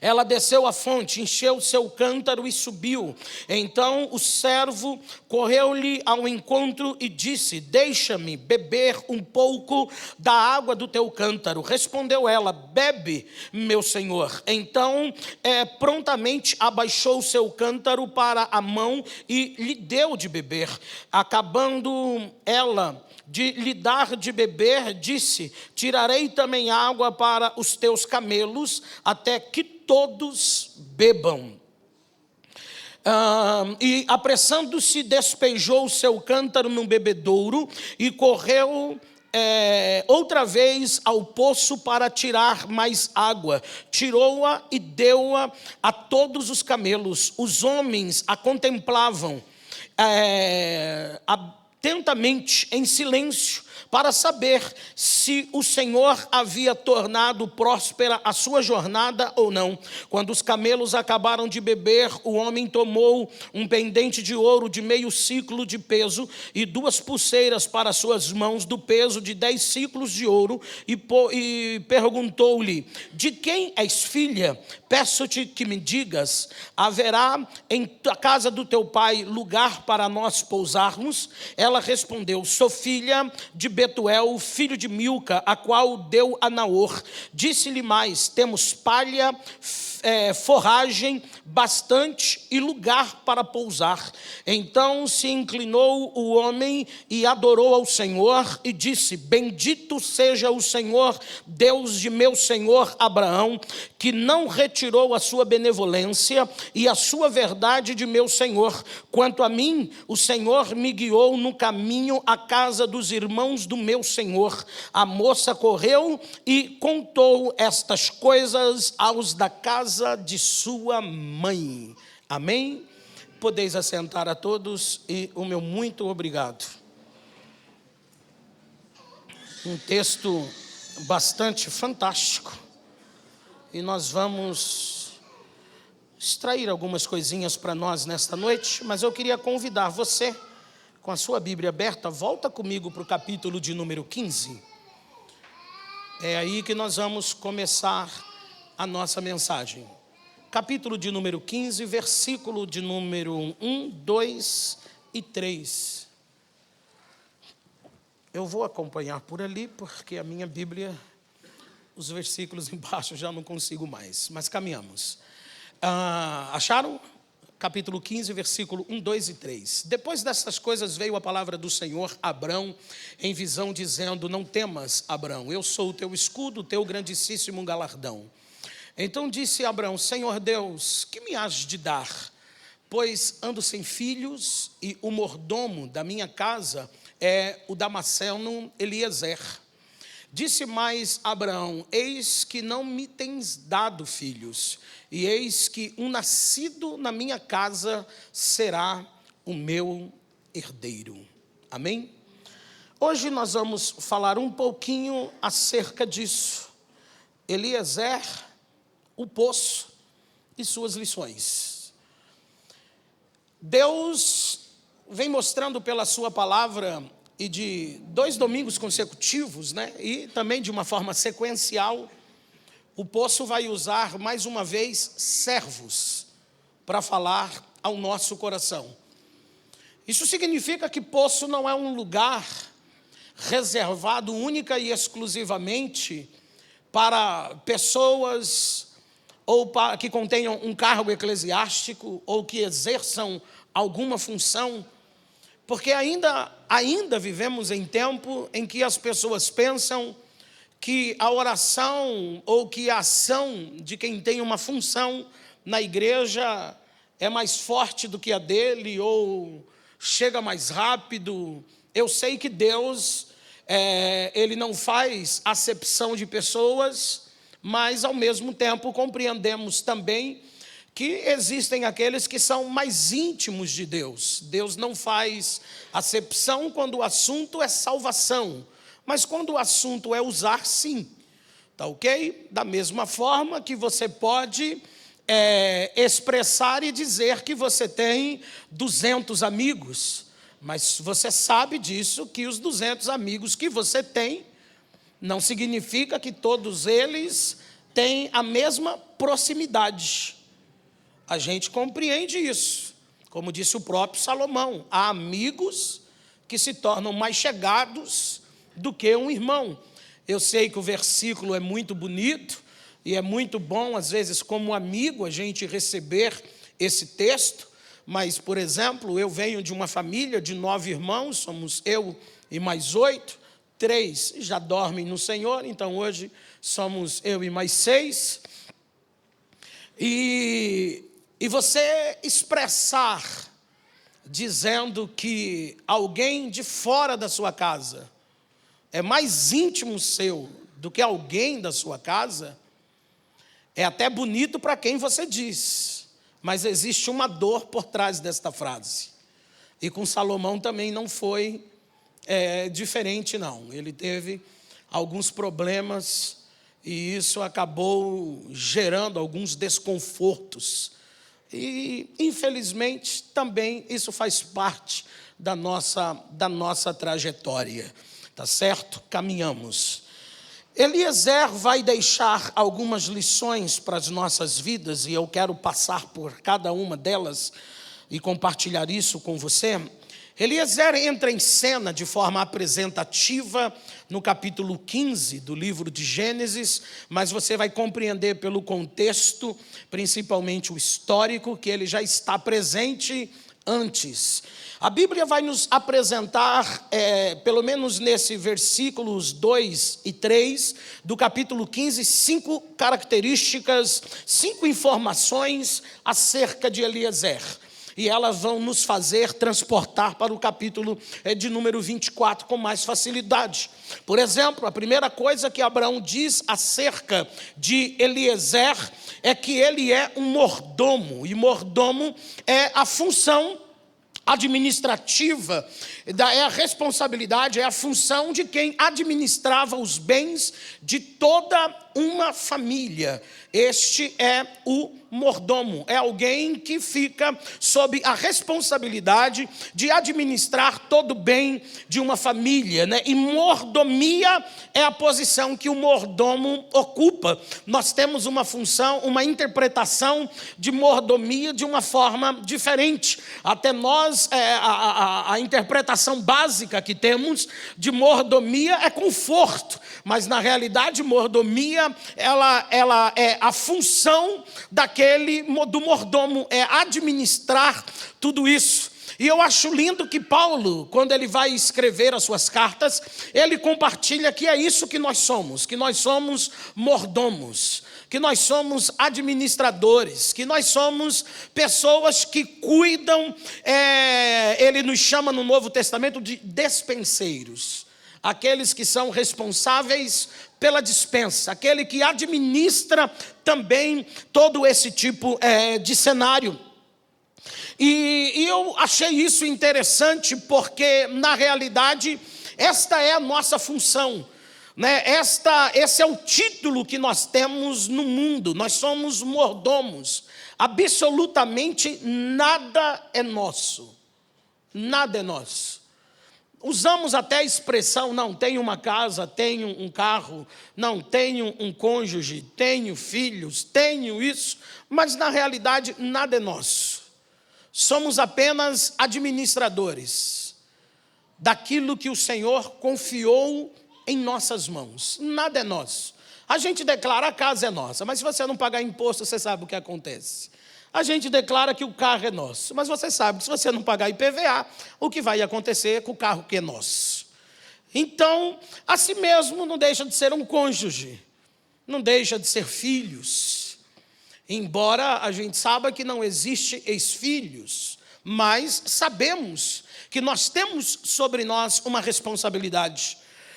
Ela desceu à fonte, encheu seu cântaro e subiu. Então o servo correu-lhe ao encontro e disse: deixa-me beber um pouco da água do teu cântaro. Respondeu ela: bebe, meu senhor. Então prontamente abaixou o seu cântaro para a mão e lhe deu de beber. Acabando ela de lhe dar de beber, disse: tirarei também água para os teus camelos, até que todos bebam. E apressando-se, despejou o seu cântaro num bebedouro e correu outra vez ao poço para tirar mais água. Tirou-a e deu-a a todos os camelos. Os homens a contemplavam atentamente, em silêncio, para saber se o Senhor havia tornado próspera a sua jornada ou não. Quando os camelos acabaram de beber, o homem tomou um pendente de ouro de meio siclo de peso e 2 pulseiras para suas mãos do peso de 10 siclos de ouro e perguntou-lhe: de quem és filha? Peço-te que me digas, haverá em a casa do teu pai lugar para nós pousarmos? Ela respondeu: sou filha de Betuel, filho de Milca, a qual deu a Naor. Disse-lhe mais: temos palha, forragem bastante e lugar para pousar. Então se inclinou o homem e adorou ao Senhor e disse: bendito seja o Senhor, Deus de meu senhor Abraão, que não retirou a sua benevolência e a sua verdade de meu senhor. Quanto a mim, o Senhor me guiou no caminho à casa dos irmãos do meu senhor. A moça correu e contou estas coisas aos da casa de sua mãe. Amém? Podeis assentar a todos e o meu muito obrigado. Um texto bastante fantástico. E nós vamos extrair algumas coisinhas para nós nesta noite, mas eu queria convidar você, com a sua Bíblia aberta, volta comigo para o capítulo de número 15. É aí que nós vamos começar a nossa mensagem. Capítulo de número 15, versículo de número 1, 2 e 3. Eu vou acompanhar por ali, porque a minha Bíblia, os versículos embaixo já não consigo mais, mas caminhamos. Acharam? Capítulo 15, versículo 1, 2 e 3. Depois dessas coisas veio a palavra do Senhor a Abrão em visão, dizendo: não temas, Abrão, eu sou o teu escudo, o teu grandíssimo galardão. Então disse Abrão: Senhor Deus, que me has de dar? Pois ando sem filhos e o mordomo da minha casa é o Damasceno Eliezer. Disse mais Abraão: eis que não me tens dado filhos, e eis que um nascido na minha casa será o meu herdeiro. Amém? Hoje nós vamos falar um pouquinho acerca disso. Eliezer, o poço e suas lições. Deus vem mostrando pela sua palavra, e de 2 domingos consecutivos, e também de uma forma sequencial, o poço vai usar mais uma vez servos para falar ao nosso coração. Isso significa que poço não é um lugar reservado única e exclusivamente para pessoas ou que contenham um cargo eclesiástico ou que exerçam alguma função, porque ainda vivemos em tempo em que as pessoas pensam que a oração ou que a ação de quem tem uma função na igreja é mais forte do que a dele ou chega mais rápido. Eu sei que Deus, Ele não faz acepção de pessoas, mas ao mesmo tempo compreendemos também que existem aqueles que são mais íntimos de Deus. Deus não faz acepção quando o assunto é salvação, mas quando o assunto é usar, sim. Tá ok? Da mesma forma que você pode expressar e dizer que você tem 200 amigos, mas você sabe disso, que os 200 amigos que você tem, não significa que todos eles têm a mesma proximidade. A gente compreende isso. Como disse o próprio Salomão, há amigos que se tornam mais chegados do que um irmão. Eu sei que o versículo é muito bonito e é muito bom, às vezes, como amigo, a gente receber esse texto, mas, por exemplo, eu venho de uma família de 9 irmãos, somos eu e mais 8, 3 já dormem no Senhor, então hoje somos eu e mais 6. E você expressar dizendo que alguém de fora da sua casa é mais íntimo seu do que alguém da sua casa, é até bonito para quem você diz, mas existe uma dor por trás desta frase. E com Salomão também não foi diferente, não. Ele teve alguns problemas e isso acabou gerando alguns desconfortos. E, infelizmente, também isso faz parte da nossa trajetória, tá certo? Caminhamos. Eliezer vai deixar algumas lições para as nossas vidas, e eu quero passar por cada uma delas e compartilhar isso com você. Eliezer entra em cena de forma apresentativa no capítulo 15 do livro de Gênesis, mas você vai compreender pelo contexto, principalmente o histórico, que ele já está presente antes. A Bíblia vai nos apresentar, pelo menos nesse versículos 2 e 3 do capítulo 15, 5 características, 5 informações acerca de Eliezer. E elas vão nos fazer transportar para o capítulo de número 24 com mais facilidade. Por exemplo, a primeira coisa que Abraão diz acerca de Eliezer é que ele é um mordomo. E mordomo é a função administrativa, é a responsabilidade, é a função de quem administrava os bens de toda uma família. Este é o mordomo, é alguém que fica sob a responsabilidade de administrar todo o bem de uma família, né? E mordomia é a posição que o mordomo ocupa. Nós temos uma função, uma interpretação de mordomia de uma forma diferente. Até nós, a interpretação básica que temos de mordomia é conforto, mas na realidade mordomia, ela é a função do mordomo, é administrar tudo isso. E eu acho lindo que Paulo, quando ele vai escrever as suas cartas, ele compartilha que é isso que nós somos mordomos, que nós somos administradores, que nós somos pessoas que cuidam, ele nos chama no Novo Testamento de despenseiros, aqueles que são responsáveis pela dispensa, aquele que administra também todo esse tipo de cenário. E eu achei isso interessante porque, na realidade, esta é a nossa função, né? Esse é o título que nós temos no mundo. Nós somos mordomos. Absolutamente nada é nosso. Nada é nosso. Usamos até a expressão, não, tenho uma casa, tenho um carro, não, tenho um cônjuge, tenho filhos, tenho isso, mas na realidade nada é nosso. Somos apenas administradores daquilo que o Senhor confiou em nossas mãos. Nada é nosso. A gente declara a casa é nossa, mas se você não pagar imposto, você sabe o que acontece. A gente declara que o carro é nosso, mas você sabe que se você não pagar IPVA, o que vai acontecer com o carro que é nosso. Então, assim mesmo, não deixa de ser um cônjuge, não deixa de ser filhos. Embora a gente saiba que não existe ex-filhos, mas sabemos que nós temos sobre nós uma responsabilidade.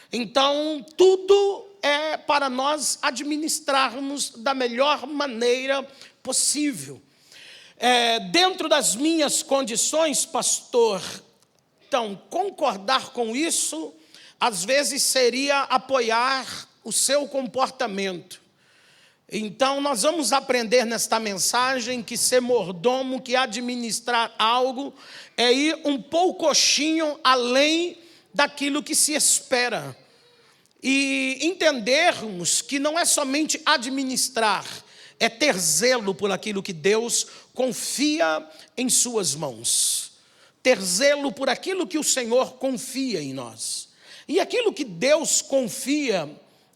Então, tudo é para nós administrarmos da melhor maneira possível. Dentro das minhas condições, pastor, então, concordar com isso, às vezes seria apoiar o seu comportamento. Então, nós vamos aprender nesta mensagem que ser mordomo, que administrar algo, é ir um pouquinho além daquilo que se espera. E entendermos que não é somente administrar, é ter zelo por aquilo que Deus confia em suas mãos. Ter zelo por aquilo que o Senhor confia em nós. E aquilo que Deus confia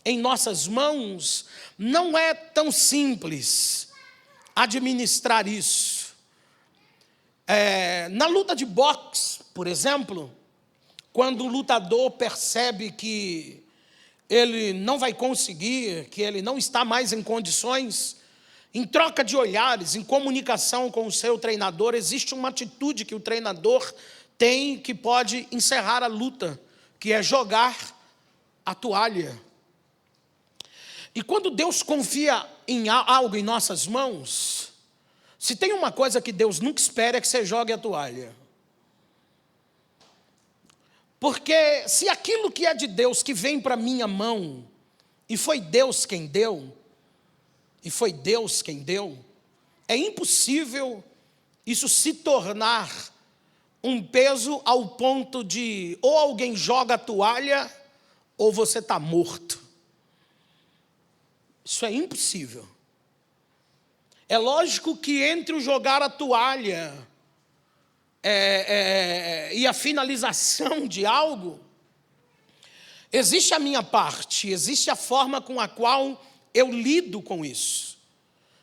em nossas mãos, não é tão simples administrar isso. Na luta de boxe, por exemplo, quando o lutador percebe que ele não vai conseguir, que ele não está mais em condições, em troca de olhares, em comunicação com o seu treinador, existe uma atitude que o treinador tem que pode encerrar a luta, que é jogar a toalha. E quando Deus confia em algo em nossas mãos, se tem uma coisa que Deus nunca espera é que você jogue a toalha. Porque se aquilo que é de Deus que vem para minha mão, e foi Deus quem deu, é impossível isso se tornar um peso ao ponto de ou alguém joga a toalha ou você está morto. Isso é impossível. É lógico que entre o jogar a toalha e a finalização de algo, existe a minha parte, existe a forma com a qual eu lido com isso.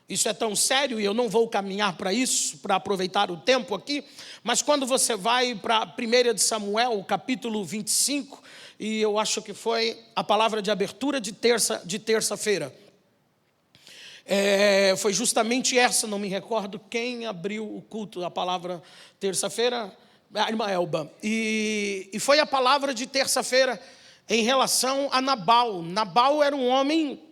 Isso é tão sério e eu não vou caminhar para isso, para aproveitar o tempo aqui, mas quando você vai para 1 de Samuel, capítulo 25, e eu acho que foi a palavra de abertura de terça-feira, foi justamente essa, não me recordo quem abriu o culto, a palavra terça-feira, a irmã Elba, e foi a palavra de terça-feira em relação a Nabal. Nabal era um homem,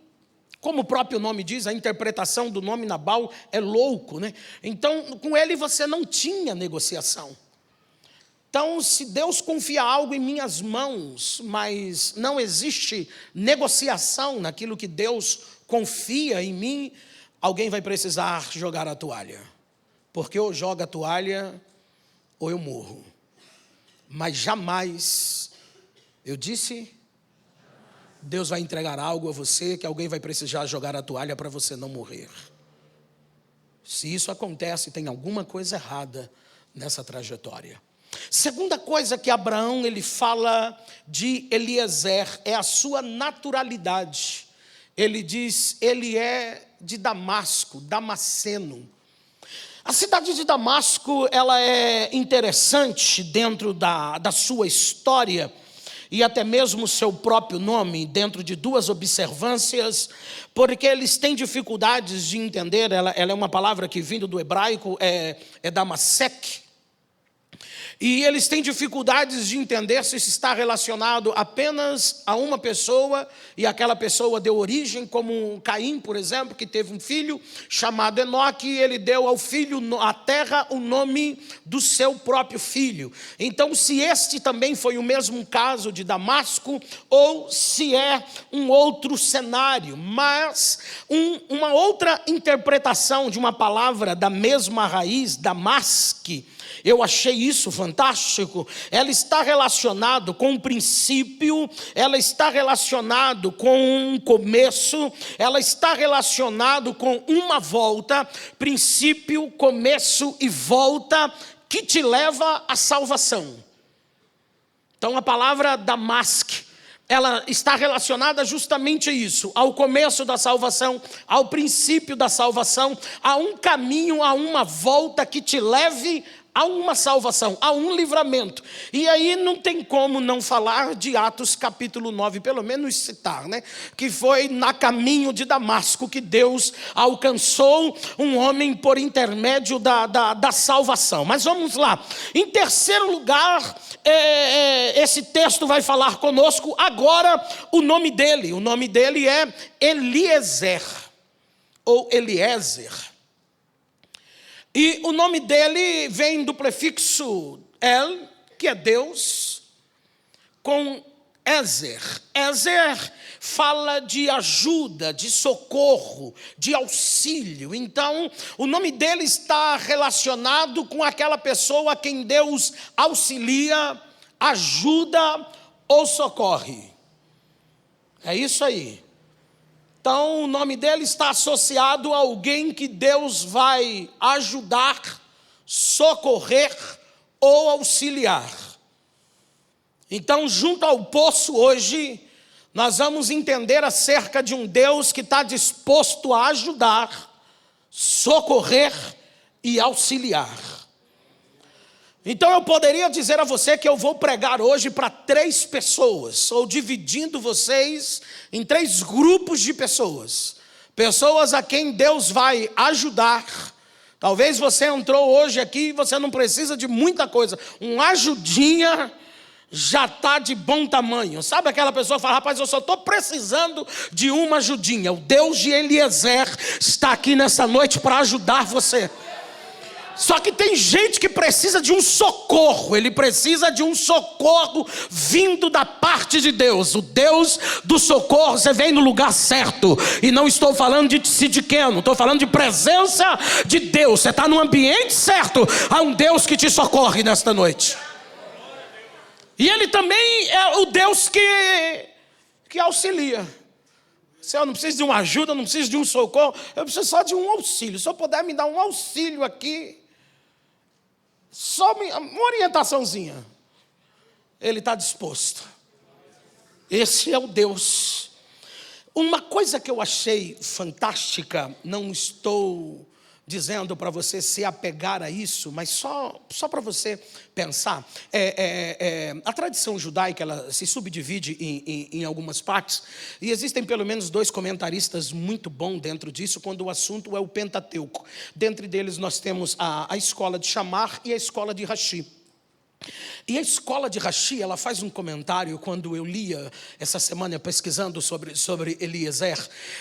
como o próprio nome diz, a interpretação do nome Nabal é louco, né? Então, com ele você não tinha negociação. Então, se Deus confia algo em minhas mãos, mas não existe negociação naquilo que Deus confia em mim, alguém vai precisar jogar a toalha. Porque ou joga a toalha, ou eu morro. Mas jamais, eu disse, Deus vai entregar algo a você que alguém vai precisar jogar a toalha para você não morrer. Se isso acontece, tem alguma coisa errada nessa trajetória. Segunda coisa que Abraão ele fala de Eliezer é a sua naturalidade. Ele diz, ele é de Damasco, damasceno. A cidade de Damasco, ela é interessante dentro da sua história e até mesmo o seu próprio nome, dentro de duas observâncias, porque eles têm dificuldades de entender, ela é uma palavra que vindo do hebraico é Damasek, e eles têm dificuldades de entender se isso está relacionado apenas a uma pessoa, e aquela pessoa deu origem, como Caim, por exemplo, que teve um filho chamado Enoque, e ele deu ao filho, à terra, o nome do seu próprio filho. Então, se este também foi o mesmo caso de Damasco, ou se é um outro cenário, mas uma outra interpretação de uma palavra da mesma raiz, damasque, eu achei isso fantástico. Ela está relacionado com um princípio, ela está relacionado com um começo, ela está relacionado com uma volta, princípio, começo e volta, que te leva à salvação. Então a palavra Damasque, ela está relacionada justamente a isso, ao começo da salvação, ao princípio da salvação, a um caminho, a uma volta que te leve a uma salvação, a um livramento. E aí não tem como não falar de Atos capítulo 9, pelo menos citar, né? Que foi na caminho de Damasco que Deus alcançou um homem por intermédio da salvação. Mas vamos lá. Em terceiro lugar, esse texto vai falar conosco agora o nome dele. O nome dele é Eliezer, ou Eliezer. E o nome dele vem do prefixo El, que é Deus, com Ezer. Ezer fala de ajuda, de socorro, de auxílio. Então, o nome dele está relacionado com aquela pessoa a quem Deus auxilia, ajuda ou socorre. É isso aí. Então o nome dele está associado a alguém que Deus vai ajudar, socorrer ou auxiliar. Então, junto ao poço hoje, nós vamos entender acerca de um Deus que está disposto a ajudar, socorrer e auxiliar. Então eu poderia dizer a você que eu vou pregar hoje para 3 pessoas, ou dividindo vocês em 3 grupos de pessoas. Pessoas a quem Deus vai ajudar. Talvez você entrou hoje aqui e você não precisa de muita coisa. Uma ajudinha já está de bom tamanho. Sabe aquela pessoa que fala, rapaz, eu só estou precisando de uma ajudinha. O Deus de Eliezer está aqui nessa noite para ajudar você. Só que tem gente que precisa de um socorro. Ele precisa de um socorro vindo da parte de Deus. O Deus do socorro, você vem no lugar certo. E não estou falando de sidiqueno, estou falando de presença de Deus. Você está no ambiente certo. Há um Deus que te socorre nesta noite. E Ele também é o Deus que auxilia. Se eu não preciso de uma ajuda, não preciso de um socorro, eu preciso só de um auxílio. Se eu puder me dar um auxílio aqui, só uma orientaçãozinha, Ele está disposto. Esse é o Deus. Uma coisa que eu achei fantástica, não estou dizendo para você se apegar a isso, mas só para você pensar, a tradição judaica ela se subdivide em algumas partes, e existem pelo menos 2 comentaristas muito bons dentro disso, quando o assunto é o Pentateuco. Dentre deles nós temos a escola de Shammar e a escola de Rashi. E a escola de Rashi, ela faz um comentário, quando eu lia essa semana pesquisando sobre Eliezer,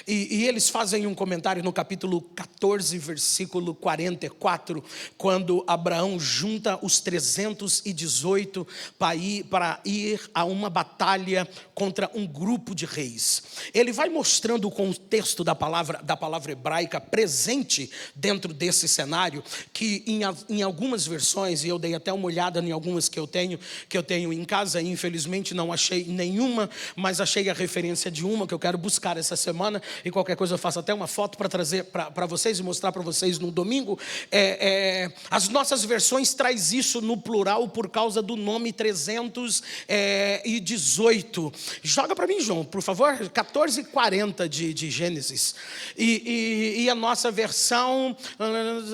e eles fazem um comentário no capítulo 14, versículo 44, quando Abraão junta os 318 para ir a uma batalha contra um grupo de reis. Ele vai mostrando o contexto da palavra hebraica presente dentro desse cenário, que em algumas versões, e eu dei até uma olhada em algumas que eu tenho em casa, e infelizmente não achei nenhuma, mas achei a referência de uma que eu quero buscar essa semana, e qualquer coisa eu faço até uma foto para trazer para vocês e mostrar para vocês no domingo. As nossas versões traz isso no plural por causa do nome 318. Joga para mim, João, por favor, 14:40 de Gênesis. E a nossa versão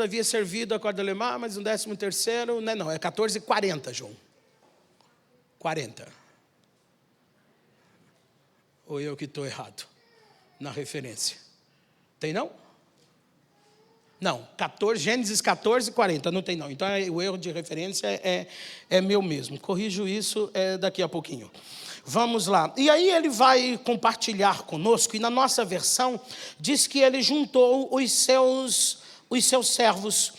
havia servido a corda alemã, mas um 13º, não, é 14:40, João. 40. Ou eu que estou errado na referência? Tem não? Não, Gênesis 14:40, não tem não. Então o erro de referência é meu mesmo. Corrijo isso daqui a pouquinho. Vamos lá. E aí ele vai compartilhar conosco, e na nossa versão diz que ele juntou os seus servos,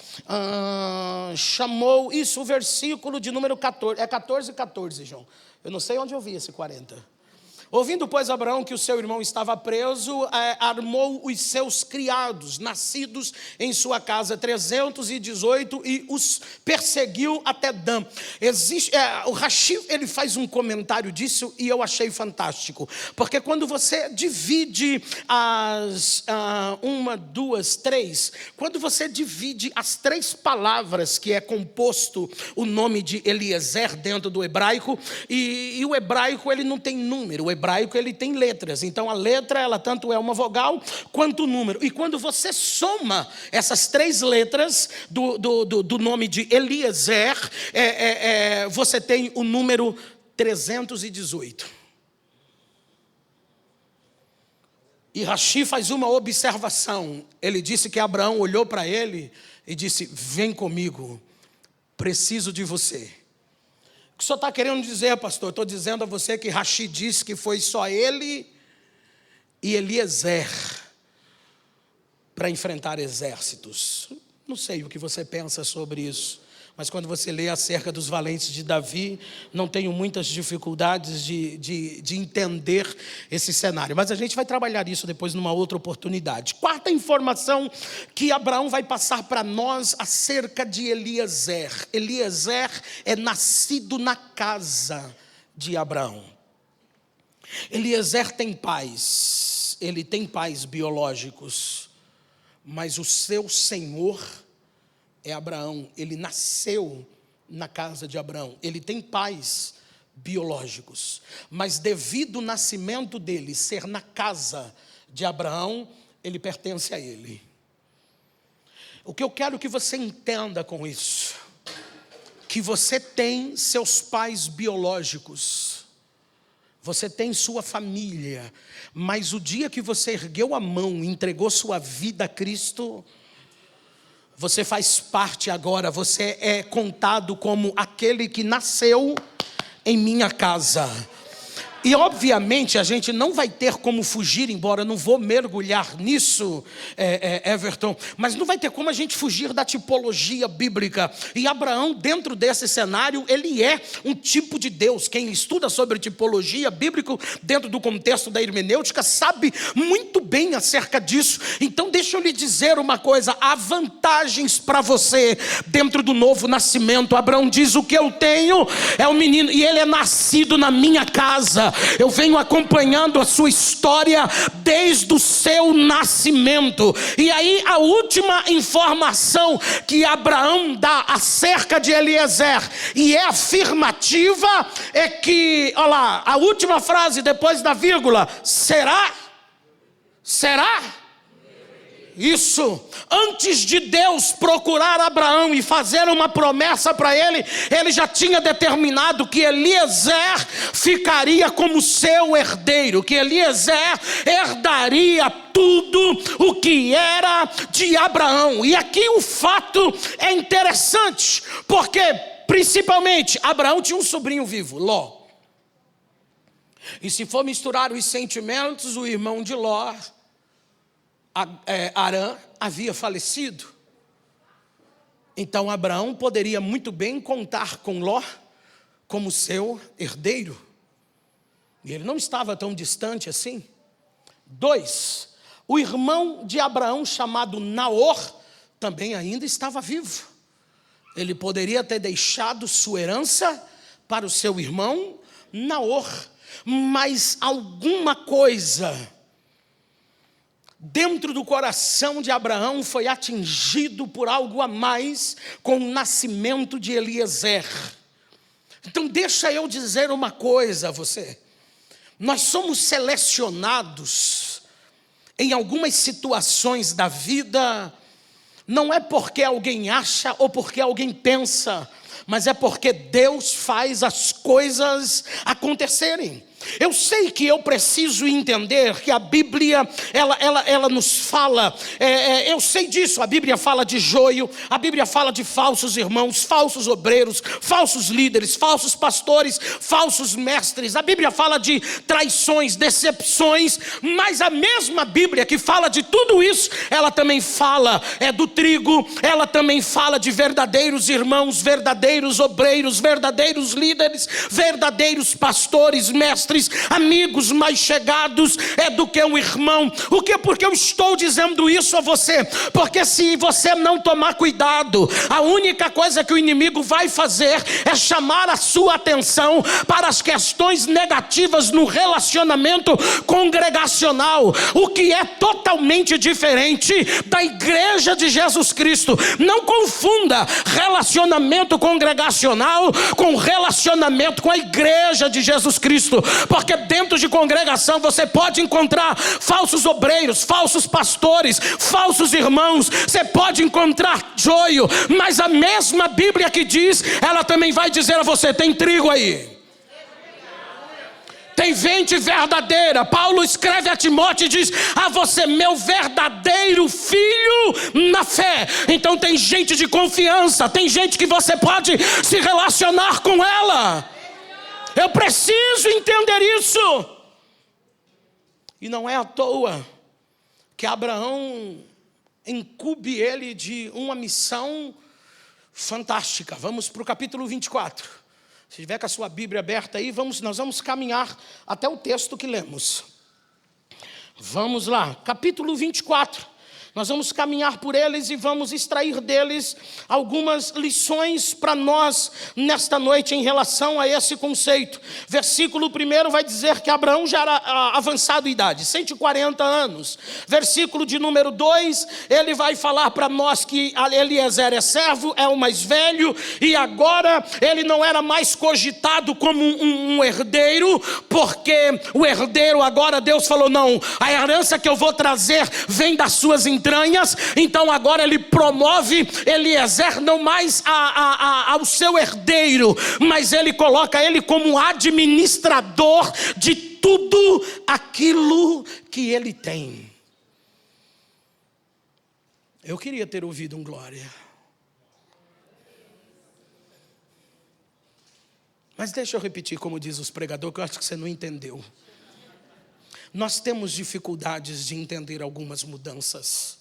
chamou, isso o versículo de número 14, é 14:14, João. Eu não sei onde eu vi esse 40. Ouvindo, pois, Abraão que o seu irmão estava preso, armou os seus criados, nascidos em sua casa, 318, e os perseguiu até Dan. O Rashi, ele faz um comentário disso, e eu achei fantástico, porque quando você divide quando você divide as 3 palavras que é composto o nome de Eliezer dentro do hebraico, e o hebraico ele não tem número, o hebraico ele tem letras, então a letra ela tanto é uma vogal quanto número, e quando você soma essas 3 letras do nome de Eliezer, você tem o número 318. E Rashi faz uma observação. Ele disse que Abraão olhou para ele e disse: vem comigo, preciso de você. O que o senhor está querendo dizer, pastor? Estou dizendo a você que Rashi disse que foi só ele e Eliezer para enfrentar exércitos. Não sei o que você pensa sobre isso, mas quando você lê acerca dos valentes de Davi, não tenho muitas dificuldades de entender esse cenário. Mas a gente vai trabalhar isso depois numa outra oportunidade. 4ª informação que Abraão vai passar para nós acerca de Eliezer. Eliezer é nascido na casa de Abraão. Eliezer tem pais, ele tem pais biológicos, mas o seu senhor é Abraão. Ele nasceu na casa de Abraão. Ele tem pais biológicos, mas devido ao nascimento dele ser na casa de Abraão, ele pertence a ele. O que eu quero que você entenda com isso, que você tem seus pais biológicos, você tem sua família, mas o dia que você ergueu a mão e entregou sua vida a Cristo, você faz parte agora, você é contado como aquele que nasceu em minha casa. E obviamente a gente não vai ter como fugir, embora eu não vou mergulhar nisso, Everton, mas não vai ter como a gente fugir da tipologia bíblica. E Abraão, dentro desse cenário, ele é um tipo de Deus. Quem estuda sobre tipologia bíblica, dentro do contexto da hermenêutica, sabe muito bem acerca disso. Então deixa eu lhe dizer uma coisa, há vantagens para você dentro do novo nascimento. Abraão diz: o que eu tenho é um menino, e ele é nascido na minha casa. Eu venho acompanhando a sua história desde o seu nascimento. E aí a última informação que Abraão dá acerca de Eliezer, e é afirmativa, é que, olha lá, a última frase depois da vírgula: será? Isso, antes de Deus procurar Abraão e fazer uma promessa para ele, ele já tinha determinado que Eliezer ficaria como seu herdeiro, que Eliezer herdaria tudo o que era de Abraão. E aqui o fato é interessante, porque principalmente Abraão tinha um sobrinho vivo, Ló. E se for misturar os sentimentos, o irmão de Ló, Arã, havia falecido. Então Abraão poderia muito bem contar com Ló como seu herdeiro. E ele não estava tão distante assim. 2, o irmão de Abraão, chamado Naor, também ainda estava vivo. Ele poderia ter deixado sua herança para o seu irmão Naor. Mas alguma coisa dentro do coração de Abraão foi atingido por algo a mais com o nascimento de Eliezer. Então deixa eu dizer uma coisa a você. Nós somos selecionados em algumas situações da vida, não é porque alguém acha ou porque alguém pensa, mas é porque Deus faz as coisas acontecerem. Eu sei que eu preciso entender que a Bíblia, ela nos fala, eu sei disso, a Bíblia fala de joio, a Bíblia fala de falsos irmãos, falsos obreiros, falsos líderes, falsos pastores, falsos mestres, a Bíblia fala de traições, decepções, mas a mesma Bíblia que fala de tudo isso, ela também fala do trigo, ela também fala de verdadeiros irmãos, verdadeiros obreiros, verdadeiros líderes, verdadeiros pastores, mestres, amigos mais chegados do que um irmão. O que? Porque eu estou dizendo isso a você, porque se você não tomar cuidado, a única coisa que o inimigo vai fazer é chamar a sua atenção para as questões negativas no relacionamento congregacional, o que é totalmente diferente da igreja de Jesus Cristo. Não confunda relacionamento congregacional com relacionamento com a igreja de Jesus Cristo, porque dentro de congregação você pode encontrar falsos obreiros, falsos pastores, falsos irmãos, você pode encontrar joio, mas a mesma Bíblia que diz, ela também vai dizer a você: tem trigo aí, tem gente verdadeira. Paulo escreve a Timóteo e diz a você: meu verdadeiro filho na fé. Então tem gente de confiança, tem gente que você pode se relacionar com ela. Eu preciso entender isso. E não é à toa que Abraão incumbe ele de uma missão fantástica. Vamos para o capítulo 24. Se tiver com a sua Bíblia aberta aí, nós vamos caminhar até o texto que lemos. Vamos lá, capítulo 24. Nós vamos caminhar por eles e vamos extrair deles algumas lições para nós nesta noite em relação a esse conceito. Versículo 1 vai dizer que Abraão já era avançado em idade, 140 anos. Versículo de número 2, ele vai falar para nós que Eliezer é servo, é o mais velho, e agora ele não era mais cogitado como um herdeiro, porque o herdeiro agora Deus falou, não, a herança que eu vou trazer vem das suas entranhas. Então agora ele promove Eliezer não mais ao seu herdeiro, mas ele coloca ele como administrador de tudo aquilo que ele tem. Eu queria ter ouvido um glória. Mas deixa eu repetir como diz os pregadores, que eu acho que você não entendeu. Nós temos dificuldades de entender algumas mudanças,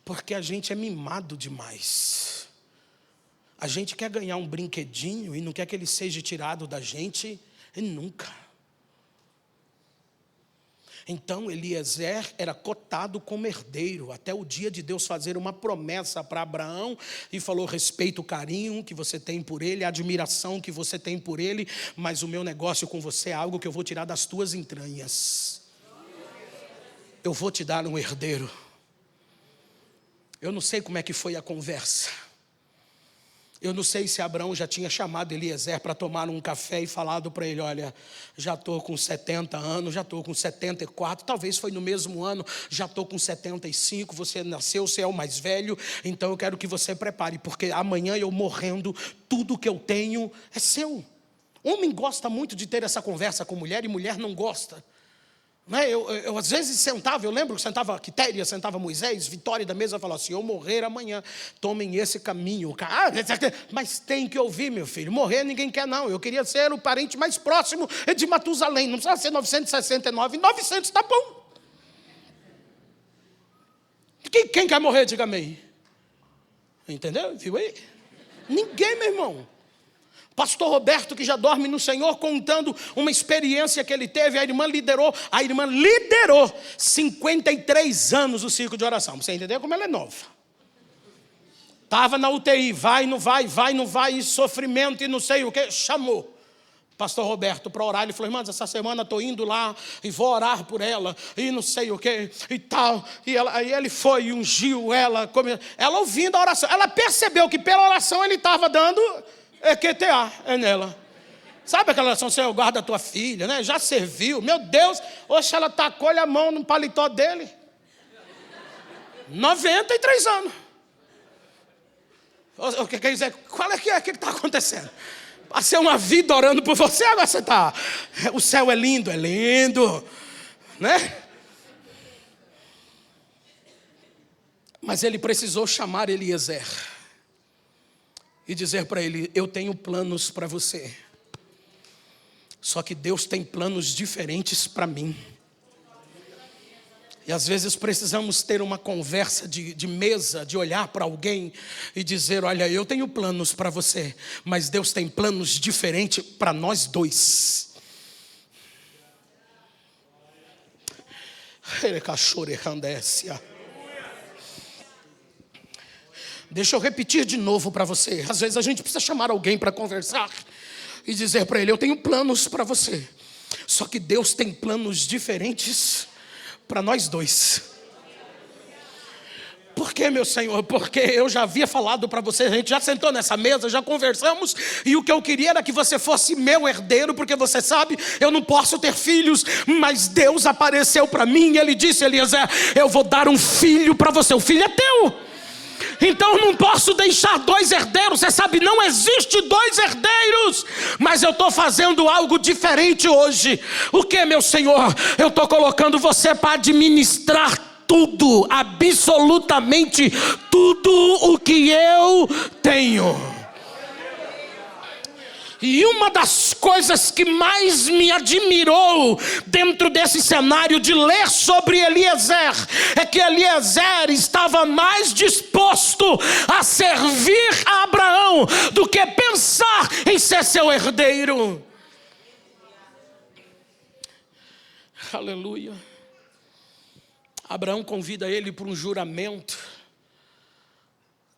porque a gente é mimado demais. A gente quer ganhar um brinquedinho e não quer que ele seja tirado da gente, e nunca. Então Eliezer era cotado como herdeiro, até o dia de Deus fazer uma promessa para Abraão, e falou, respeito o carinho que você tem por ele, a admiração que você tem por ele, mas o meu negócio com você é algo que eu vou tirar das tuas entranhas. Eu vou te dar um herdeiro. Eu não sei como é que foi a conversa. Eu não sei se Abraão já tinha chamado Eliezer para tomar um café e falado para ele, olha, já estou com 70 anos, já estou com 74, talvez foi no mesmo ano, já estou com 75, você nasceu, você é o mais velho, então eu quero que você prepare, porque amanhã eu morrendo, tudo que eu tenho é seu. Homem gosta muito de ter essa conversa com mulher e mulher não gosta. Eu às vezes sentava, eu lembro que sentava Quitéria, sentava Moisés, Vitória da mesa, falava, se eu morrer amanhã, tomem esse caminho. Mas tem que ouvir, meu filho, morrer ninguém quer não, eu queria ser o parente mais próximo de Matusalém, não precisa ser 969, 900 tá bom. Quem quer morrer, diga amém. Entendeu? Viu aí? Ninguém, meu irmão. Pastor Roberto, que já dorme no Senhor, contando uma experiência que ele teve, a irmã liderou 53 anos o ciclo de oração. Você entendeu como ela é nova? Estava na UTI, vai, não vai, e sofrimento e não sei o que, chamou Pastor Roberto para orar. Ele falou, irmãs, essa semana estou indo lá e vou orar por ela, e não sei o que, e tal. Aí ele foi e ungiu ela, ouvindo a oração. Ela percebeu que pela oração ele estava dando... EQTA é nela. Sabe aquela oração, Senhor, guarda a tua filha, né? Já serviu, meu Deus. Oxe, ela tacou-lhe a mão no paletó dele. 93 anos. O que quer dizer? Qual é que é? O que está acontecendo? Passei uma vida orando por você, agora você está... O céu é lindo, né? Mas ele precisou chamar Eliezer e dizer para ele, eu tenho planos para você. Só que Deus tem planos diferentes para mim. E às vezes precisamos ter uma conversa de mesa, de olhar para alguém e dizer, olha, eu tenho planos para você, mas Deus tem planos diferentes para nós dois. Deixa eu repetir de novo para você. Às vezes a gente precisa chamar alguém para conversar e dizer para ele, eu tenho planos para você. Só que Deus tem planos diferentes para nós dois. Por que, meu Senhor? Porque eu já havia falado para você, a gente já sentou nessa mesa, já conversamos, e o que eu queria era que você fosse meu herdeiro, porque você sabe, eu não posso ter filhos, mas Deus apareceu para mim e Ele disse, Eliezer, eu vou dar um filho para você, o filho é teu. Então eu não posso deixar dois herdeiros. Você sabe, não existe dois herdeiros. Mas eu estou fazendo algo diferente hoje. O que, meu Senhor? Eu estou colocando você para administrar tudo, absolutamente tudo o que eu tenho. E uma das coisas que mais me admirou dentro desse cenário de ler sobre Eliezer é que Eliezer estava mais disposto a servir a Abraão do que pensar em ser seu herdeiro. Aleluia. Abraão convida ele para um juramento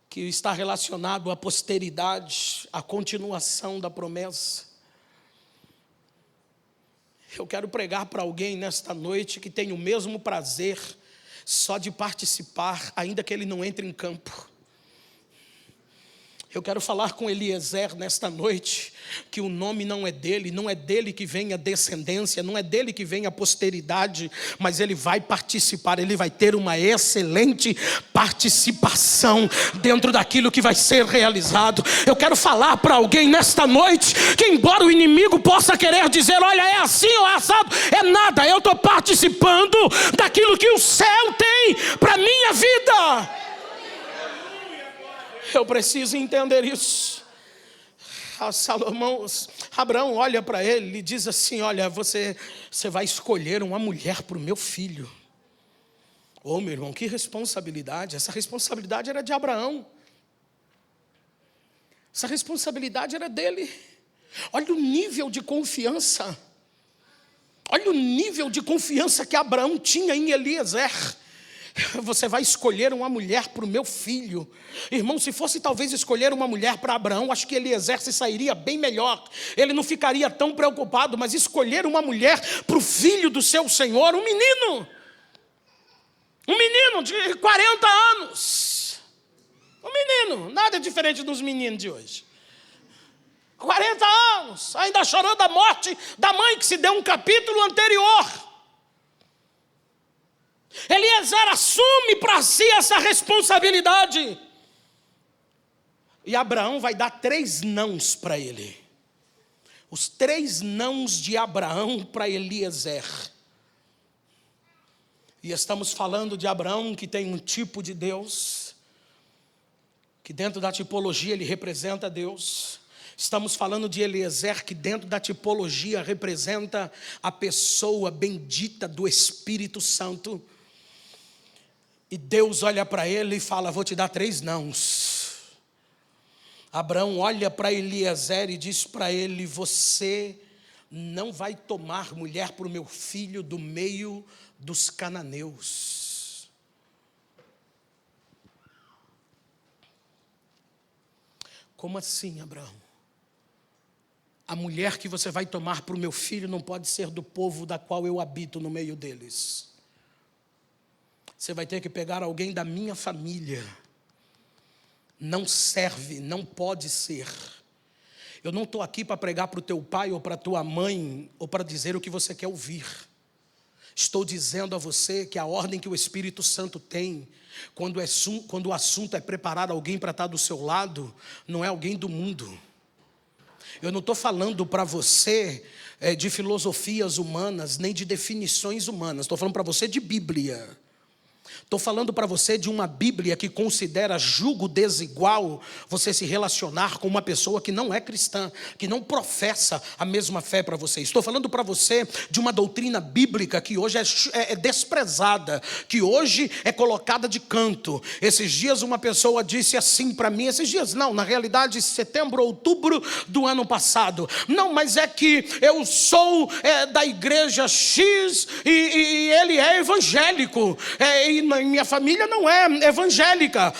que está relacionado à posteridade, à continuação da promessa. Eu quero pregar para alguém nesta noite que tem o mesmo prazer só de participar, ainda que ele não entre em campo. Eu quero falar com Eliezer nesta noite, que o nome não é dele que vem a descendência, não é dele que vem a posteridade, mas ele vai participar, ele vai ter uma excelente participação dentro daquilo que vai ser realizado. Eu quero falar para alguém nesta noite, que embora o inimigo possa querer dizer, olha, é assim ou é assado, é nada, eu estou participando daquilo que o céu tem para a minha vida. Eu preciso entender isso. Abraão olha para ele e diz assim, olha, você vai escolher uma mulher para o meu filho. Ô meu irmão, que responsabilidade. Essa responsabilidade era de Abraão. Essa responsabilidade era dele. Olha o nível de confiança. Olha o nível de confiança que Abraão tinha em Eliezer. Você vai escolher uma mulher para o meu filho. Irmão, se fosse talvez escolher uma mulher para Abraão, acho que Eliezer se sairia bem melhor. Ele não ficaria tão preocupado, mas escolher uma mulher para o filho do seu senhor, um menino de 40 anos. Um menino, nada diferente dos meninos de hoje. 40 anos, ainda chorando a morte da mãe que se deu um capítulo anterior. Eliezer assume para si essa responsabilidade. E Abraão vai dar 3 nãos para ele. Os 3 nãos de Abraão para Eliezer. E estamos falando de Abraão que tem um tipo de Deus, que dentro da tipologia ele representa Deus. Estamos falando de Eliezer, que dentro da tipologia representa a pessoa bendita do Espírito Santo. E Deus olha para ele e fala, vou te dar 3 nãos. Abraão olha para Eliezer e diz para ele, você não vai tomar mulher para o meu filho do meio dos cananeus. Como assim, Abraão? A mulher que você vai tomar para o meu filho não pode ser do povo da qual eu habito no meio deles. Você vai ter que pegar alguém da minha família. Não serve, não pode ser. Eu não estou aqui para pregar para o teu pai ou para a tua mãe, ou para dizer o que você quer ouvir. Estou dizendo a você que a ordem que o Espírito Santo tem, quando o assunto é preparar alguém para estar do seu lado, não é alguém do mundo. Eu não estou falando para você de filosofias humanas, nem de definições humanas. Estou falando para você de Bíblia. Estou falando para você de uma Bíblia que considera julgo desigual você se relacionar com uma pessoa que não é cristã, que não professa a mesma fé para você. Estou falando para você de uma doutrina bíblica que hoje é desprezada, que hoje é colocada de canto. Esses dias uma pessoa disse assim para mim, na realidade setembro, outubro do ano passado. Não, mas é que eu sou da igreja X e ele é evangélico. E minha família não é evangélica,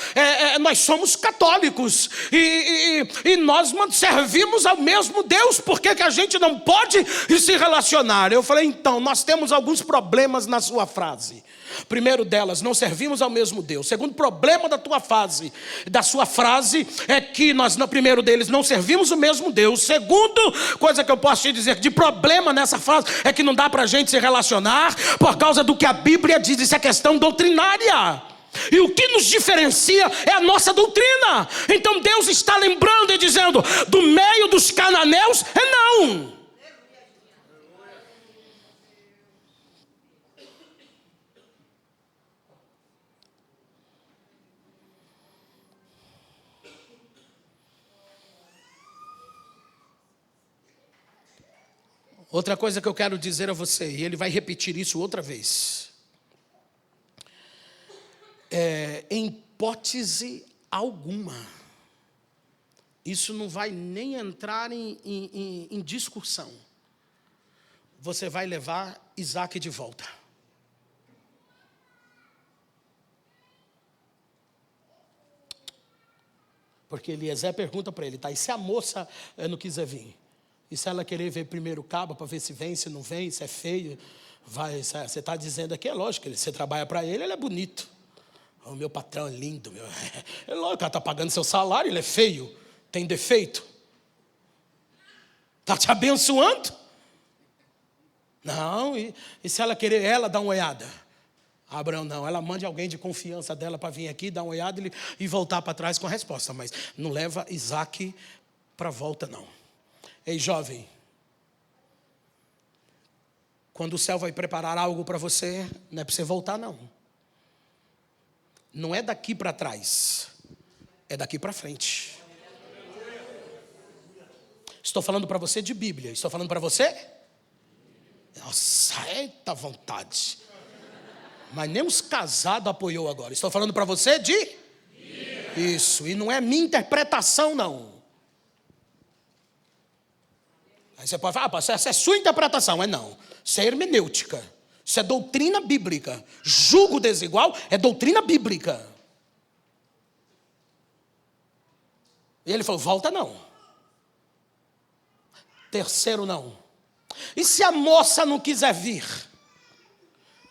nós somos católicos e nós servimos ao mesmo Deus, por que a gente não pode se relacionar? Eu falei, então, nós temos alguns problemas na sua frase. Primeiro delas, não servimos ao mesmo Deus. Segundo problema da sua frase é que nós, no primeiro deles, não servimos o mesmo Deus. Segundo, coisa que eu posso te dizer de problema nessa frase é que não dá para a gente se relacionar por causa do que a Bíblia diz. Isso é questão doutrinária. E o que nos diferencia é a nossa doutrina. Então Deus está lembrando e dizendo, do meio dos cananeus é não. Outra coisa que eu quero dizer a você, e ele vai repetir isso outra vez. Em hipótese alguma, isso não vai nem entrar em discussão. Você vai levar Isaac de volta. Porque Eliezer pergunta para ele, tá, e se a moça não quiser vir? E se ela querer ver primeiro o cabo para ver se vem, se não vem, se é feio? Você está dizendo aqui, é lógico, você trabalha para ele é bonito. O meu patrão é lindo. É lógico, ela está pagando seu salário, ele é feio, tem defeito. Está te abençoando? Não, e se ela querer, ela dá uma olhada. Abraão não, ela mande alguém de confiança dela para vir aqui, dar uma olhada e voltar para trás com a resposta. Mas não leva Isaac para a volta não. Ei jovem, quando o céu vai preparar algo para você, não é para você voltar não. Não é daqui para trás, é daqui para frente. Estou falando para você de Bíblia, estou falando para você? Nossa, eita vontade. Mas nem os casados apoiou agora. Estou falando para você de? Isso, e não é minha interpretação não. Aí você pode falar, pastor, essa é sua interpretação. É não, isso é hermenêutica. Isso é doutrina bíblica. Julgo desigual é doutrina bíblica. E ele falou, volta não. Terceiro não. E se a moça não quiser vir?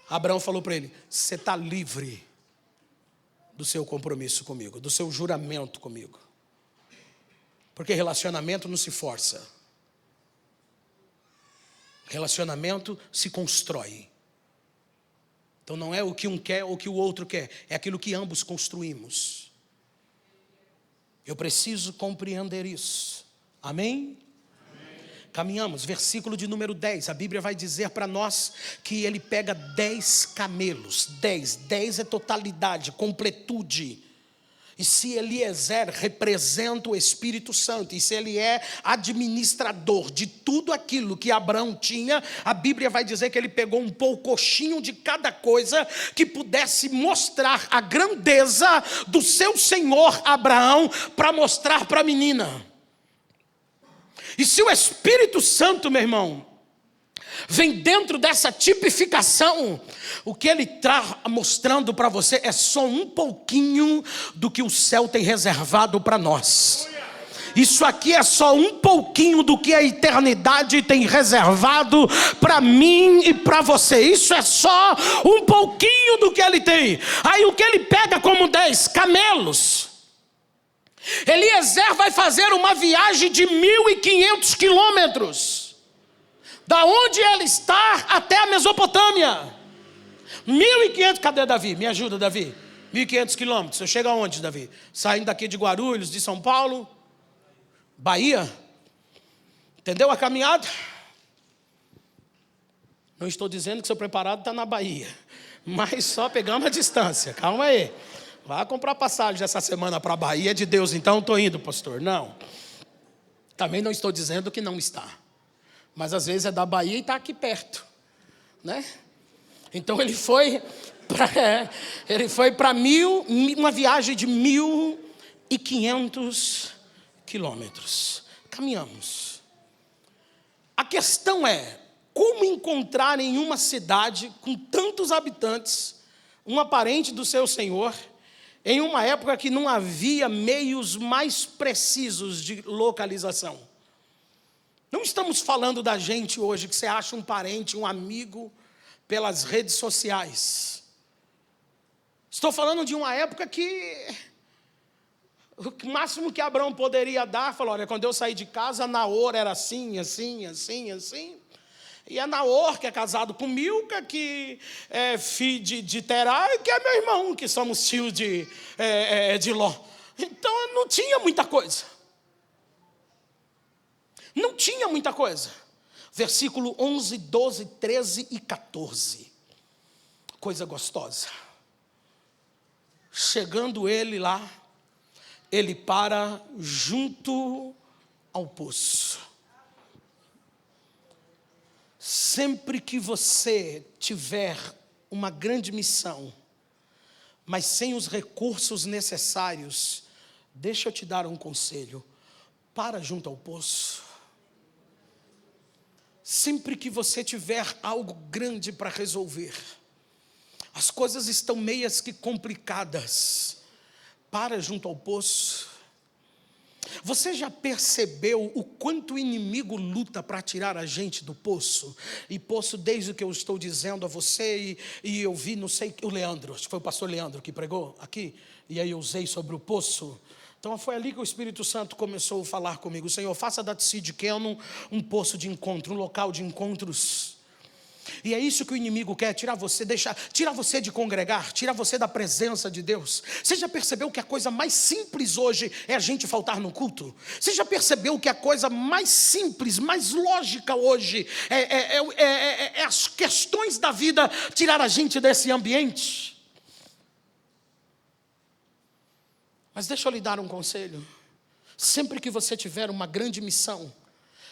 Abraão falou para ele, você está livre do seu compromisso comigo, do seu juramento comigo. Porque relacionamento não se força. Relacionamento se constrói. Então não é o que um quer ou o que o outro quer, é aquilo que ambos construímos. Eu preciso compreender isso. Amém? Caminhamos, versículo de número 10, a Bíblia vai dizer para nós que ele pega 10 camelos, 10 é totalidade, completude. E se Eliezer representa o Espírito Santo, e se ele é administrador de tudo aquilo que Abraão tinha, a Bíblia vai dizer que ele pegou um poucochinho de cada coisa que pudesse mostrar a grandeza do seu senhor Abraão, para mostrar para a menina. E se o Espírito Santo, meu irmão, vem dentro dessa tipificação, o que ele está mostrando para você é só um pouquinho do que o céu tem reservado para nós. Isso aqui é só um pouquinho do que a eternidade tem reservado para mim e para você. Isso é só um pouquinho do que ele tem. Aí o que ele pega como 10 camelos. Eliezer vai fazer uma viagem de 1.500 quilômetros, da onde ele está até a Mesopotâmia. 1.500, cadê Davi? Me ajuda, Davi. 1.500 quilômetros, você chega aonde, Davi? Saindo daqui de Guarulhos, de São Paulo, Bahia. Entendeu a caminhada? Não estou dizendo que seu preparado está na Bahia, mas só pegamos a distância, calma aí. Vai comprar passagem essa semana para a Bahia, é de Deus, então estou indo, pastor. Não. Também não estou dizendo que não está. Mas às vezes é da Bahia e está aqui perto, né? Então ele foi para uma viagem de 1.500 quilômetros. Caminhamos. A questão é, como encontrar em uma cidade com tantos habitantes um parente do seu Senhor, em uma época que não havia meios mais precisos de localização. Não estamos falando da gente hoje, que você acha um parente, um amigo, pelas redes sociais. Estou falando de uma época que o máximo que Abraão poderia dar, falou, olha, quando eu saí de casa, Naor era assim, assim, assim, assim. E é Naor, que é casado com Milca, que é filho de Terá, que é meu irmão, que somos tios de Ló. Então não tinha muita coisa. Não tinha muita coisa. Versículo 11, 12, 13 e 14. Coisa gostosa. Chegando ele lá, ele para junto ao poço. Sempre que você tiver uma grande missão, mas sem os recursos necessários, deixa eu te dar um conselho, para junto ao poço. Sempre que você tiver algo grande para resolver, as coisas estão meias que complicadas, para junto ao poço. Você já percebeu o quanto o inimigo luta para tirar a gente do poço? E poço, desde o que eu estou dizendo a você, e eu vi, não sei, o Leandro, acho que foi o pastor Leandro que pregou aqui, e aí eu usei sobre o poço. Então foi ali que o Espírito Santo começou a falar comigo: Senhor, faça da Seed Canon um poço de encontro, um local de encontros. E é isso que o inimigo quer, tirar você de congregar, tirar você da presença de Deus. Você já percebeu que a coisa mais simples hoje é a gente faltar no culto? Você já percebeu que a coisa mais simples, mais lógica hoje é as questões da vida tirar a gente desse ambiente? Mas deixa eu lhe dar um conselho. Sempre que você tiver uma grande missão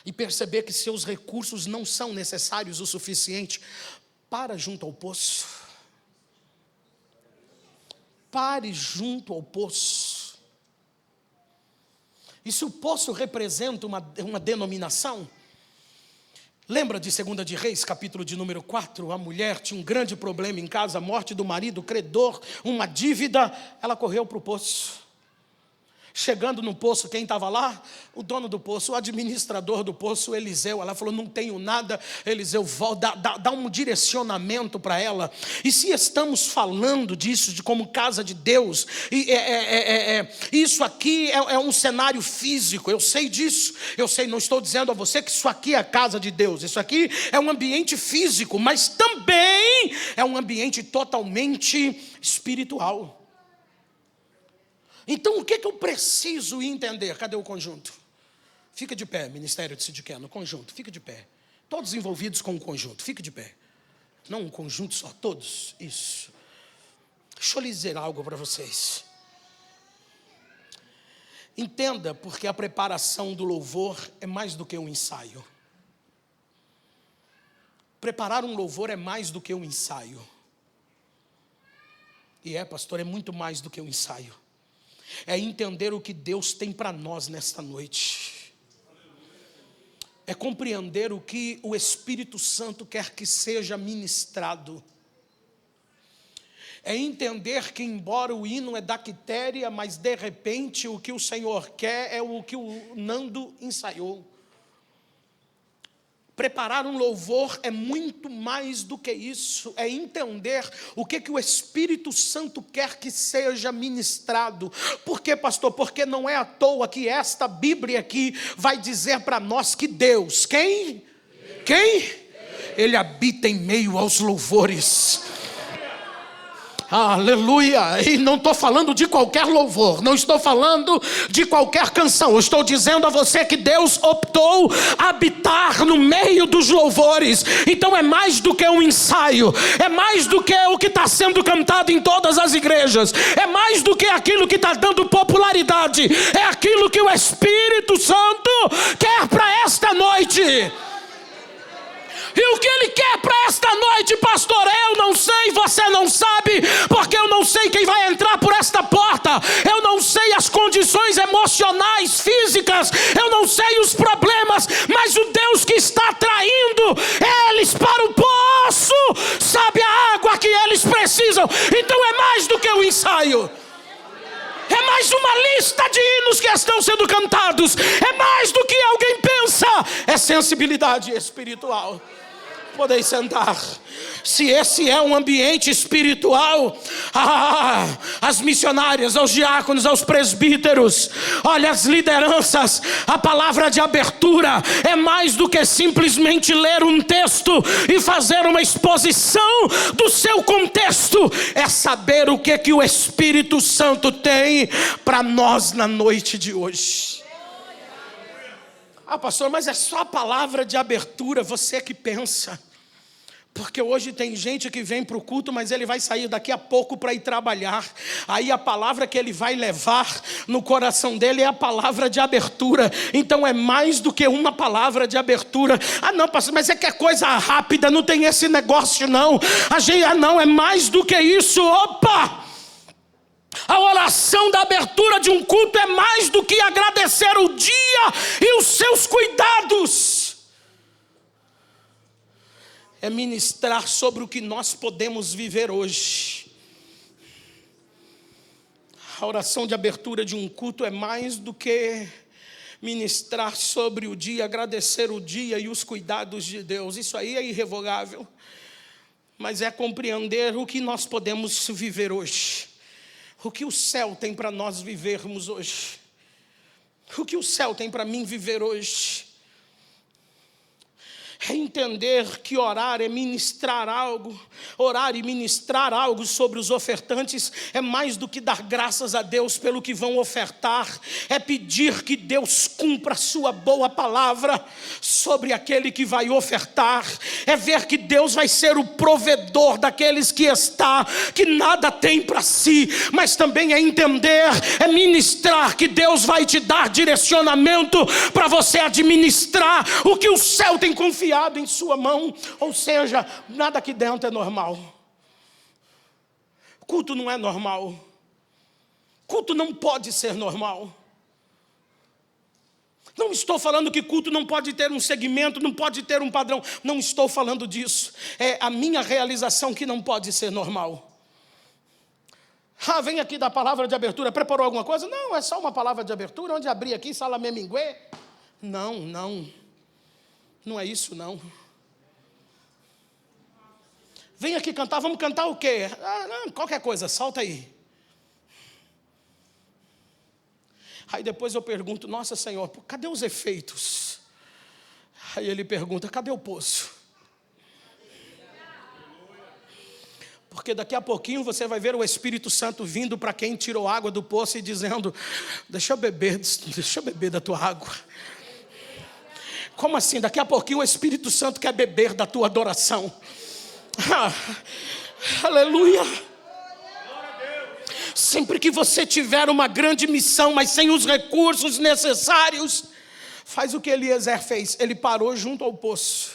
e perceber que seus recursos não são necessários o suficiente, para junto ao poço. Pare junto ao poço. E se o poço representa uma denominação, lembra de 2 de Reis, capítulo de número 4, a mulher tinha um grande problema em casa, a morte do marido, credor, uma dívida, ela correu para o poço. Chegando no poço, quem estava lá? O dono do poço, o administrador do poço, Eliseu. Ela falou: não tenho nada. Eliseu, dá um direcionamento para ela. E se estamos falando disso, de como casa de Deus, isso aqui é um cenário físico, eu sei disso. Eu sei, não estou dizendo a você que isso aqui é a casa de Deus. Isso aqui é um ambiente físico, mas também é um ambiente totalmente espiritual. Então o que eu preciso entender? Cadê o conjunto? Fica de pé, Ministério de Seed Canon, conjunto, fica de pé. Todos envolvidos com o conjunto, fica de pé. Não um conjunto só, todos, isso. Deixa eu lhe dizer algo para vocês. Entenda, porque a preparação do louvor é mais do que um ensaio. Preparar um louvor é mais do que um ensaio. E pastor, é muito mais do que um ensaio. É entender o que Deus tem para nós nesta noite. É compreender o que o Espírito Santo quer que seja ministrado. É entender que, embora o hino é da Quitéria, mas de repente o que o Senhor quer é o que o Nando ensaiou. Preparar um louvor é muito mais do que isso, é entender o que o Espírito Santo quer que seja ministrado. Por quê, pastor? Porque não é à toa que esta Bíblia aqui vai dizer para nós que Deus, quem? Ele habita em meio aos louvores. Aleluia, e não estou falando de qualquer louvor, não estou falando de qualquer canção, eu estou dizendo a você que Deus optou habitar no meio dos louvores. Então é mais do que um ensaio, é mais do que o que está sendo cantado em todas as igrejas, é mais do que aquilo que está dando popularidade, é aquilo que o Espírito Santo quer para esta noite. E o que Ele quer para esta noite, pastor? Eu não sei, você não sabe, porque eu não sei quem vai entrar por esta porta. Eu não sei as condições emocionais, físicas, eu não sei os problemas, mas o Deus que está atraindo eles para o poço sabe a água que eles precisam. Então é mais do que um ensaio. É mais uma lista de hinos que estão sendo cantados. É mais do que alguém pensa. É sensibilidade espiritual. Podem sentar. Se esse é um ambiente espiritual, as missionárias, aos diáconos, aos presbíteros, olha, as lideranças, a palavra de abertura é mais do que simplesmente ler um texto e fazer uma exposição do seu contexto. É saber o que o Espírito Santo tem para nós na noite de hoje. Pastor, mas é só a palavra de abertura, você que pensa. Porque hoje tem gente que vem para o culto, mas ele vai sair daqui a pouco para ir trabalhar. Aí a palavra que ele vai levar no coração dele é a palavra de abertura. Então é mais do que uma palavra de abertura. Não, pastor, mas é que é coisa rápida, não tem esse negócio não. Não, é mais do que isso. Opa! A oração da abertura de um culto é mais do que agradecer o dia e os seus cuidados. É ministrar sobre o que nós podemos viver hoje. A oração de abertura de um culto é mais do que ministrar sobre o dia, agradecer o dia e os cuidados de Deus. Isso aí é irrevogável. Mas é compreender o que nós podemos viver hoje. O que o céu tem para nós vivermos hoje. O que o céu tem para mim viver hoje. É entender que orar é ministrar algo. Orar e ministrar algo sobre os ofertantes é mais do que dar graças a Deus pelo que vão ofertar. É pedir que Deus cumpra a sua boa palavra sobre aquele que vai ofertar. É ver que Deus vai ser o provedor daqueles que nada tem para si. Mas também é entender, é ministrar que Deus vai te dar direcionamento para você administrar o que o céu tem confiado em sua mão. Ou seja, nada aqui dentro é normal. Culto não é normal. Culto não pode ser normal. Não estou falando que culto não pode ter um segmento, não pode ter um padrão. Não estou falando disso. É a minha realização que não pode ser normal. Vem aqui da palavra de abertura. Preparou alguma coisa? Não, é só uma palavra de abertura. Onde abrir aqui, Salamé Minguê? Não. Não é isso, não. Vem aqui cantar, vamos cantar o quê? Não, qualquer coisa, solta aí. Aí depois eu pergunto, nossa Senhor, cadê os efeitos? Aí ele pergunta, cadê o poço? Porque daqui a pouquinho você vai ver o Espírito Santo vindo para quem tirou água do poço e dizendo, deixa eu beber da tua água. Como assim? Daqui a pouquinho o Espírito Santo quer beber da tua adoração. Aleluia. Sempre que você tiver uma grande missão, mas sem os recursos necessários, faz o que Eliezer fez. Ele parou junto ao poço.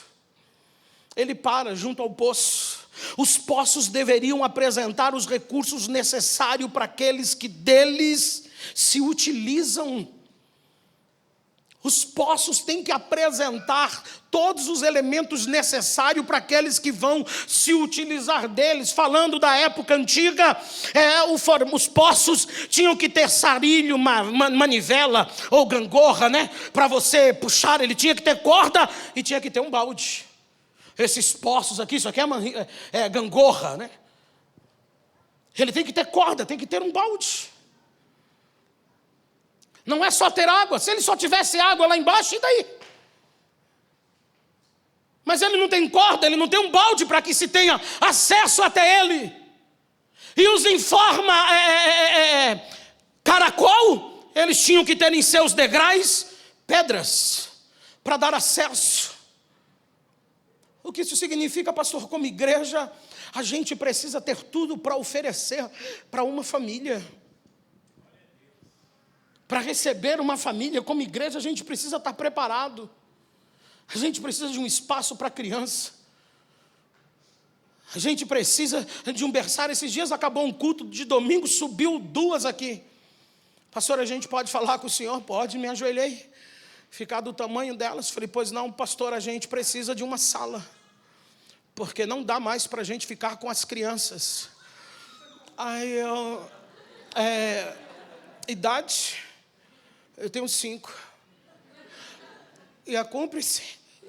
Ele para junto ao poço. Os poços deveriam apresentar os recursos necessários para aqueles que deles se utilizam. Os poços têm que apresentar todos os elementos necessários para aqueles que vão se utilizar deles. Falando da época antiga, os poços tinham que ter sarilho, manivela ou gangorra, né? Para você puxar, ele tinha que ter corda e tinha que ter um balde. Esses poços aqui, isso aqui é gangorra, né? Ele tem que ter corda, tem que ter um balde. Não é só ter água. Se ele só tivesse água lá embaixo, e daí? Mas ele não tem corda, ele não tem um balde para que se tenha acesso até ele. E os em forma caracol, eles tinham que ter em seus degraus pedras para dar acesso. O que isso significa, pastor? Como igreja, a gente precisa ter tudo para oferecer para uma família. Para receber uma família como igreja, a gente precisa estar preparado. A gente precisa de um espaço para criança. A gente precisa de um berçário. Esses dias acabou um culto de domingo, subiu 2 aqui. Pastor, a gente pode falar com o senhor? Pode, me ajoelhei. Ficar do tamanho delas. Falei, pois não, pastor, a gente precisa de uma sala. Porque não dá mais para a gente ficar com as crianças. Aí eu... idade... Eu tenho 5. E a cúmplice?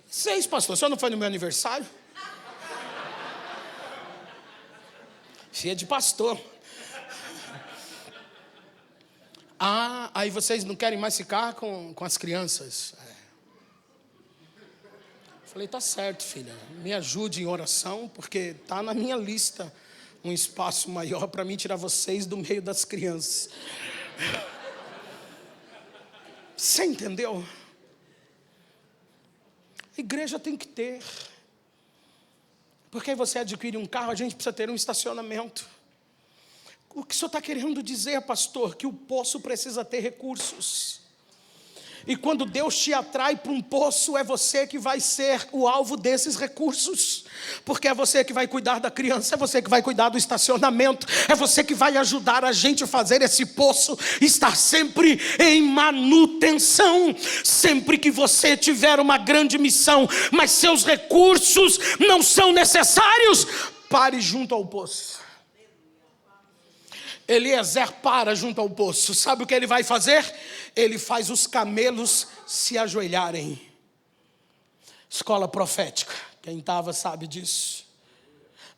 6, pastor. Só não foi no meu aniversário? Filha de pastor. Aí vocês não querem mais ficar com as crianças? Falei, tá certo, filha. Me ajude em oração, porque tá na minha lista um espaço maior para mim tirar vocês do meio das crianças. Você entendeu? A igreja tem que ter. Porque aí você adquire um carro, a gente precisa ter um estacionamento. O que o senhor está querendo dizer, pastor? Que o poço precisa ter recursos. E quando Deus te atrai para um poço, é você que vai ser o alvo desses recursos. Porque é você que vai cuidar da criança, é você que vai cuidar do estacionamento, é você que vai ajudar a gente a fazer esse poço estar sempre em manutenção. Sempre que você tiver uma grande missão, mas seus recursos não são necessários, pare junto ao poço. Eliezer para junto ao poço. Sabe o que ele vai fazer? Ele faz os camelos se ajoelharem. Escola profética, quem estava sabe disso.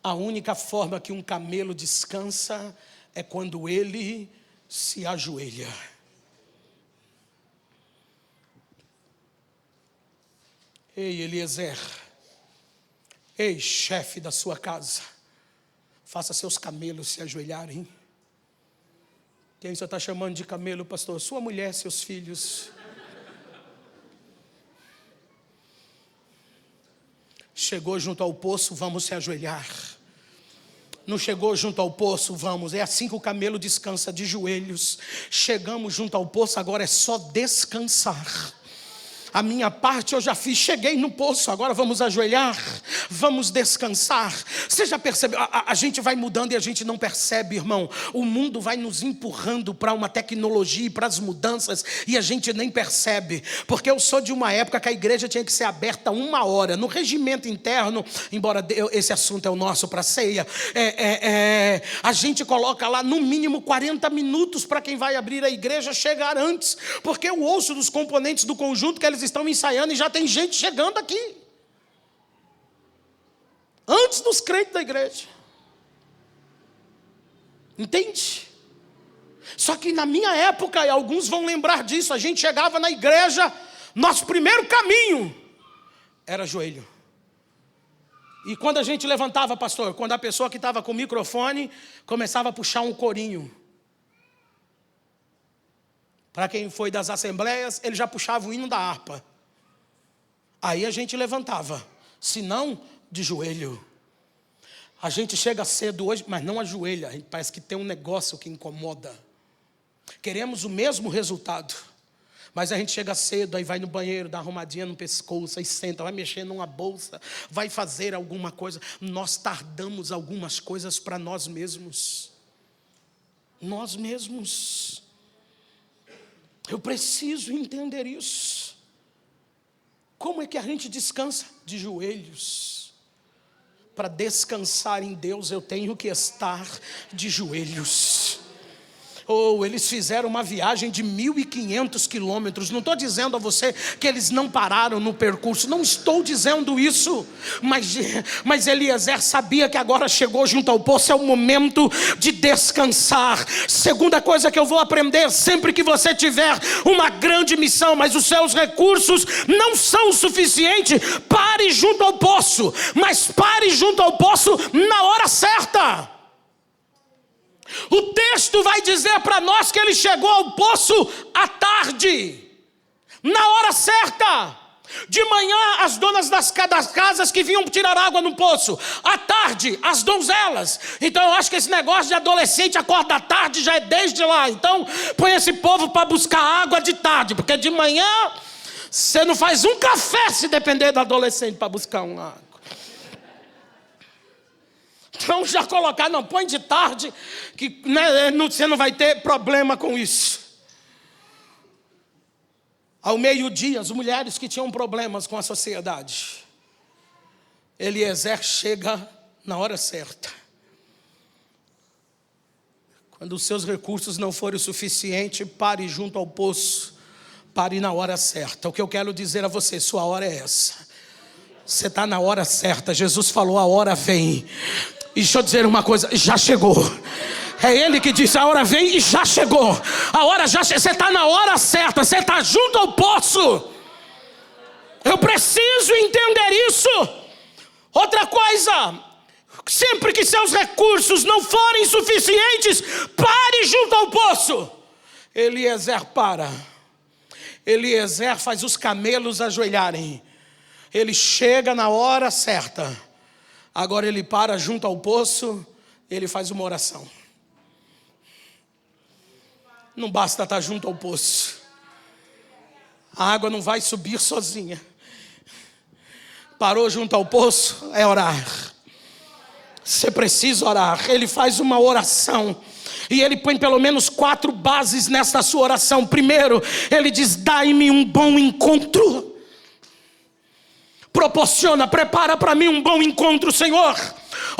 A única forma que um camelo descansa é quando ele se ajoelha. Ei, Eliezer, ei, chefe da sua casa, faça seus camelos se ajoelharem. Quem você está chamando de camelo, pastor? Sua mulher, seus filhos. Chegou junto ao poço, vamos se ajoelhar. Não chegou junto ao poço, vamos. É assim que o camelo descansa, de joelhos. Chegamos junto ao poço, agora é só descansar. A minha parte eu já fiz, cheguei no poço, agora vamos ajoelhar, vamos descansar. Você já percebeu? A gente vai mudando e a gente não percebe, irmão. O mundo vai nos empurrando para uma tecnologia e para as mudanças e a gente nem percebe. Porque eu sou de uma época que a igreja tinha que ser aberta 1 hora. No regimento interno, embora esse assunto é o nosso para ceia, a gente coloca lá no mínimo 40 minutos para quem vai abrir a igreja chegar antes. Porque eu ouço dos componentes do conjunto que eles estão ensaiando e já tem gente chegando aqui antes dos crentes da igreja. Entende? Só que na minha época, e alguns vão lembrar disso, a gente chegava na igreja, nosso primeiro caminho era joelho. E quando a gente levantava, pastor, quando a pessoa que estava com o microfone começava a puxar um corinho. Para quem foi das assembleias, ele já puxava o hino da harpa. Aí a gente levantava, se não, de joelho. A gente chega cedo hoje, mas não ajoelha. Parece que tem um negócio que incomoda. Queremos o mesmo resultado, mas a gente chega cedo, aí vai no banheiro, dá uma arrumadinha no pescoço, aí senta, vai mexer numa bolsa, vai fazer alguma coisa. Nós tardamos algumas coisas para nós mesmos. Nós mesmos. Eu preciso entender isso. Como é que a gente descansa? De joelhos. Para descansar em Deus, eu tenho que estar de joelhos. Eles fizeram uma viagem de 1.500 quilômetros. Não estou dizendo a você que eles não pararam no percurso. Não estou dizendo isso. Mas Eliezer sabia que agora chegou junto ao poço. É o momento de descansar. Segunda coisa que eu vou aprender: sempre que você tiver uma grande missão, mas os seus recursos não são suficientes, pare junto ao poço. Mas pare junto ao poço na hora certa. O texto vai dizer para nós que ele chegou ao poço à tarde, na hora certa. De manhã, as donas das casas que vinham tirar água no poço. À tarde, as donzelas. Então eu acho que esse negócio de adolescente acorda à tarde já é desde lá. Então põe esse povo para buscar água de tarde, porque de manhã você não faz um café se depender do adolescente para buscar uma água. Então já colocar, não, põe de tarde, que você não vai ter problema com isso. Ao meio-dia, as mulheres que tinham problemas com a sociedade, Eliezer chega na hora certa. Quando os seus recursos não forem o suficiente, pare junto ao poço, pare na hora certa. O que eu quero dizer a você, sua hora é essa. Você está na hora certa. Jesus falou, a hora vem. E deixa eu dizer uma coisa, já chegou. É ele que disse, a hora vem e já chegou. A hora já chegou, você está na hora certa, você está junto ao poço. Eu preciso entender isso. Outra coisa, sempre que seus recursos não forem suficientes, pare junto ao poço. Eliezer para. Eliezer faz os camelos ajoelharem. Ele chega na hora certa. Agora ele para junto ao poço, ele faz uma oração. Não basta estar junto ao poço. A água não vai subir sozinha. Parou junto ao poço, é orar. Você precisa orar. Ele faz uma oração. E ele põe pelo menos 4 bases nesta sua oração. Primeiro, ele diz, dai-me um bom encontro. Proporciona, prepara para mim um bom encontro, Senhor.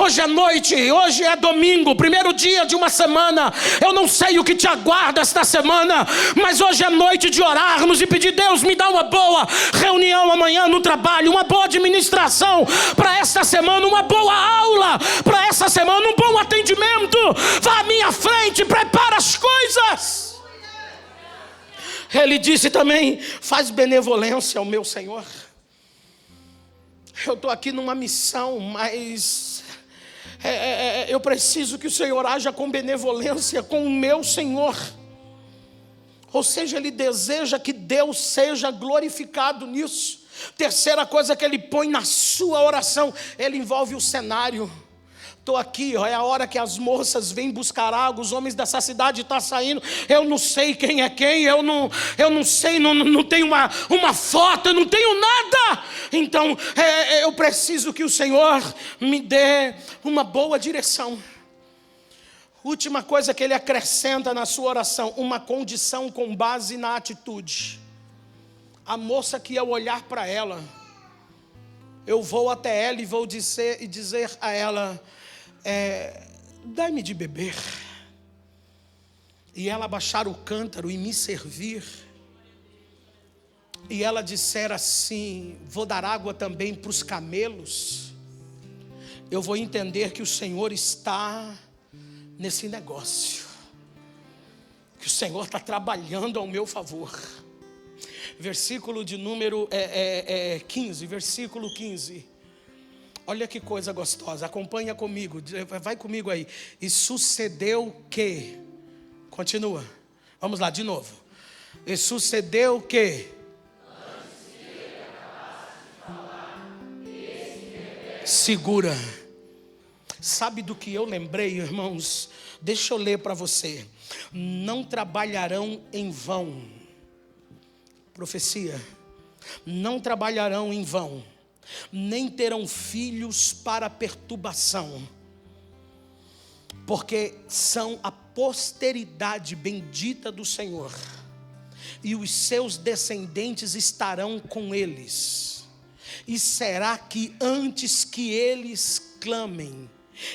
Hoje é noite, hoje é domingo, primeiro dia de uma semana. Eu não sei o que te aguarda esta semana, mas hoje é noite de orarmos e pedir: Deus, me dá uma boa reunião amanhã no trabalho, uma boa administração para esta semana, uma boa aula para esta semana, um bom atendimento. Vá à minha frente, prepara as coisas. Ele disse também: faz benevolência ao meu Senhor. Eu estou aqui numa missão, mas eu preciso que o Senhor haja com benevolência com o meu Senhor. Ou seja, ele deseja que Deus seja glorificado nisso. Terceira coisa que ele põe na sua oração, ele envolve o cenário. Estou aqui, é a hora que as moças vêm buscar água, os homens dessa cidade estão saindo, eu não sei quem é quem, eu não sei, não tenho uma foto, eu não tenho nada. Então eu preciso que o Senhor me dê uma boa direção. Última coisa que ele acrescenta na sua oração, uma condição com base na atitude. A moça que ao olhar para ela, eu vou até ela e vou dizer a ela: dai-me de beber. E ela baixar o cântaro e me servir. E ela disser assim: vou dar água também para os camelos. Eu vou entender que o Senhor está nesse negócio, que o Senhor está trabalhando ao meu favor. Versículo de número 15, versículo 15. Olha que coisa gostosa, acompanha comigo, vai comigo aí. E sucedeu que, continua, vamos lá de novo. E sucedeu que, segura. Sabe do que eu lembrei, irmãos? Deixa eu ler para você. Não trabalharão em vão. Profecia. Não trabalharão em vão, nem terão filhos para perturbação, porque são a posteridade bendita do Senhor, e os seus descendentes estarão com eles. E será que antes que eles clamem,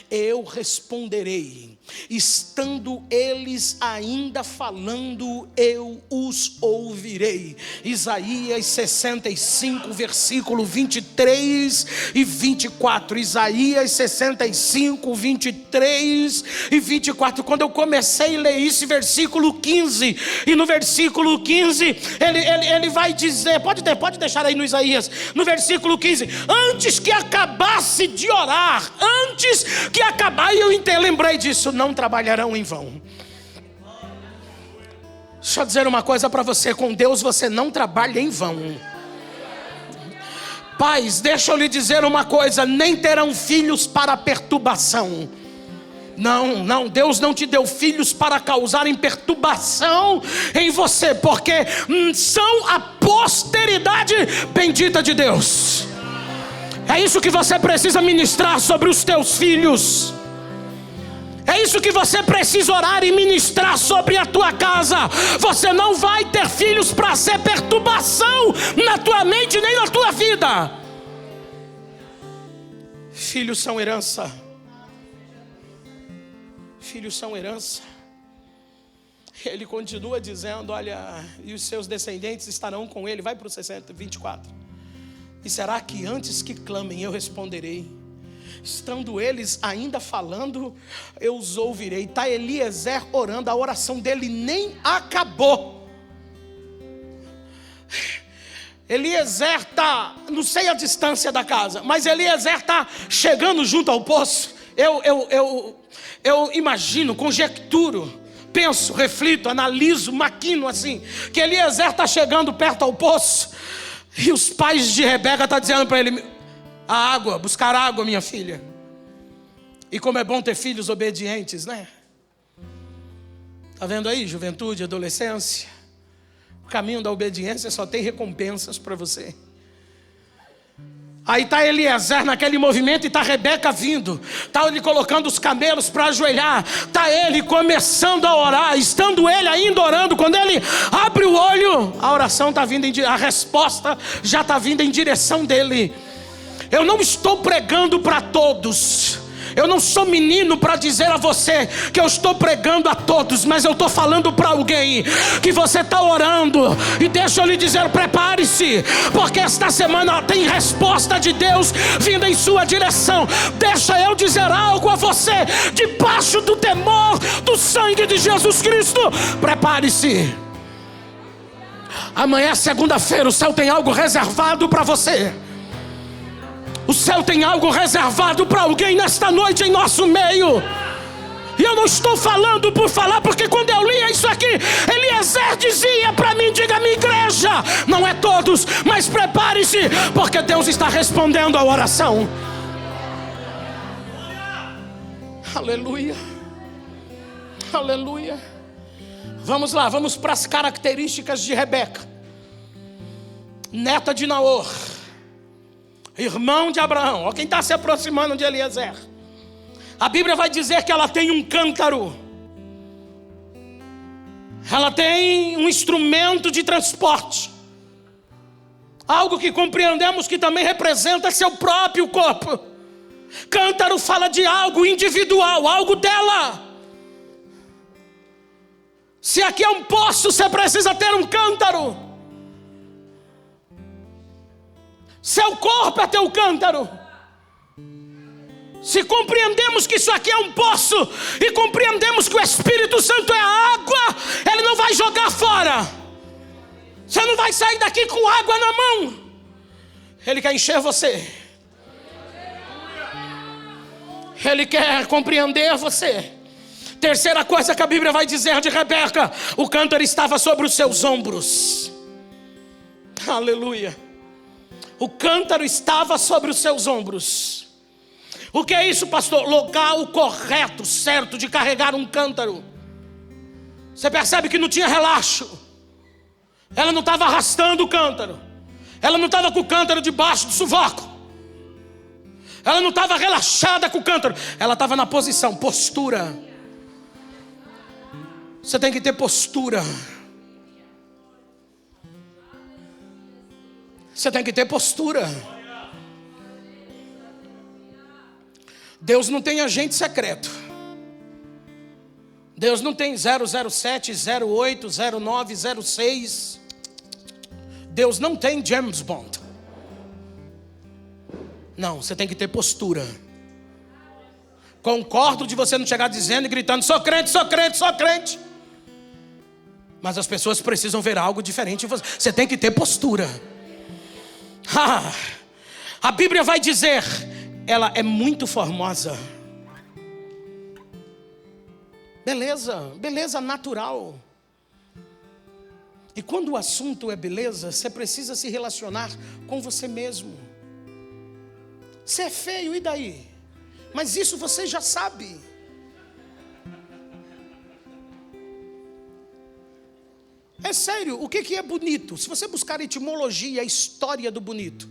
eu responderei, estando eles ainda falando, eu os ouvirei. Isaías 65, versículo 23 e 24. Isaías 65, 23 e 24. Quando eu comecei a ler esse versículo 15, e no versículo 15 ele vai dizer, pode deixar aí no Isaías, no versículo 15: antes que acabasse de orar, antes que acabar, e eu lembrei disso, não trabalharão em vão. Deixa eu dizer uma coisa para você: com Deus você não trabalha em vão. Pais, deixa eu lhe dizer uma coisa: nem terão filhos para perturbação. Não, Deus não te deu filhos para causarem perturbação em você, porque são a posteridade bendita de Deus. É isso que você precisa ministrar sobre os teus filhos. É isso que você precisa orar e ministrar sobre a tua casa. Você não vai ter filhos para ser perturbação na tua mente nem na tua vida. Filhos são herança. Filhos são herança. Ele continua dizendo: olha, e os seus descendentes estarão com ele. Vai para o 24. E será que antes que clamem eu responderei, estando eles ainda falando, eu os ouvirei. Está Eliezer orando, a oração dele nem acabou. Eliezer está, não sei a distância da casa, mas Eliezer está chegando junto ao poço. Eu imagino, conjecturo, penso, reflito, analiso, maquino assim, que Eliezer está chegando perto ao poço. E os pais de Rebeca estão dizendo para ele: a água, buscar água, minha filha. E como é bom ter filhos obedientes, né? Está vendo aí, juventude, adolescência? O caminho da obediência só tem recompensas para você. Aí está Eliezer naquele movimento e está Rebeca vindo. Está ele colocando os camelos para ajoelhar. Está ele começando a orar. Estando ele ainda orando, quando ele abre o olho, a oração está vindo, a resposta já está vindo em direção dele. Eu não estou pregando para todos. Eu não sou menino para dizer a você que eu estou pregando a todos, mas eu estou falando para alguém que você está orando. E deixa eu lhe dizer, prepare-se, porque esta semana tem resposta de Deus vindo em sua direção. Deixa eu dizer algo a você, debaixo do temor do sangue de Jesus Cristo. Prepare-se. Amanhã, segunda-feira, o céu tem algo reservado para você. O céu tem algo reservado para alguém nesta noite em nosso meio. E eu não estou falando por falar, porque quando eu lia isso aqui, Eliezer dizia para mim: diga, minha igreja, não é todos, mas prepare-se, porque Deus está respondendo a oração. Aleluia, aleluia. Vamos lá, vamos para as características de Rebeca, neta de Naor, irmão de Abraão. Olha quem está se aproximando de Eliezer. A Bíblia vai dizer que ela tem um cântaro, ela tem um instrumento de transporte, algo que compreendemos que também representa seu próprio corpo. Cântaro fala de algo individual, algo dela. Se aqui é um poço, você precisa ter um cântaro. Seu corpo é teu cântaro. Se compreendemos que isso aqui é um poço, e compreendemos que o Espírito Santo é a água, Ele não vai jogar fora. Você não vai sair daqui com água na mão. Ele quer encher você. Ele quer compreender você. Terceira coisa que a Bíblia vai dizer de Rebeca: o cântaro estava sobre os seus ombros. Aleluia. O cântaro estava sobre os seus ombros. O que é isso, pastor? Local correto, certo, de carregar um cântaro. Você percebe que não tinha relaxo. Ela não estava arrastando o cântaro. Ela não estava com o cântaro debaixo do sovaco. Ela não estava relaxada com o cântaro. Ela estava na posição, postura. Você tem que ter postura. Você tem que ter postura. Deus não tem agente secreto. Deus não tem 007, 08, 09, 06. Deus não tem James Bond. Não, você tem que ter postura. Concordo de você não chegar dizendo e gritando: sou crente, sou crente, sou crente. Mas as pessoas precisam ver algo diferente em você. Você tem que ter postura. A Bíblia vai dizer: ela é muito formosa. Beleza, beleza natural. E quando o assunto é beleza, você precisa se relacionar com você mesmo. Você é feio, e daí? Mas isso você já sabe. É sério, o que é bonito? Se você buscar etimologia, a história do bonito,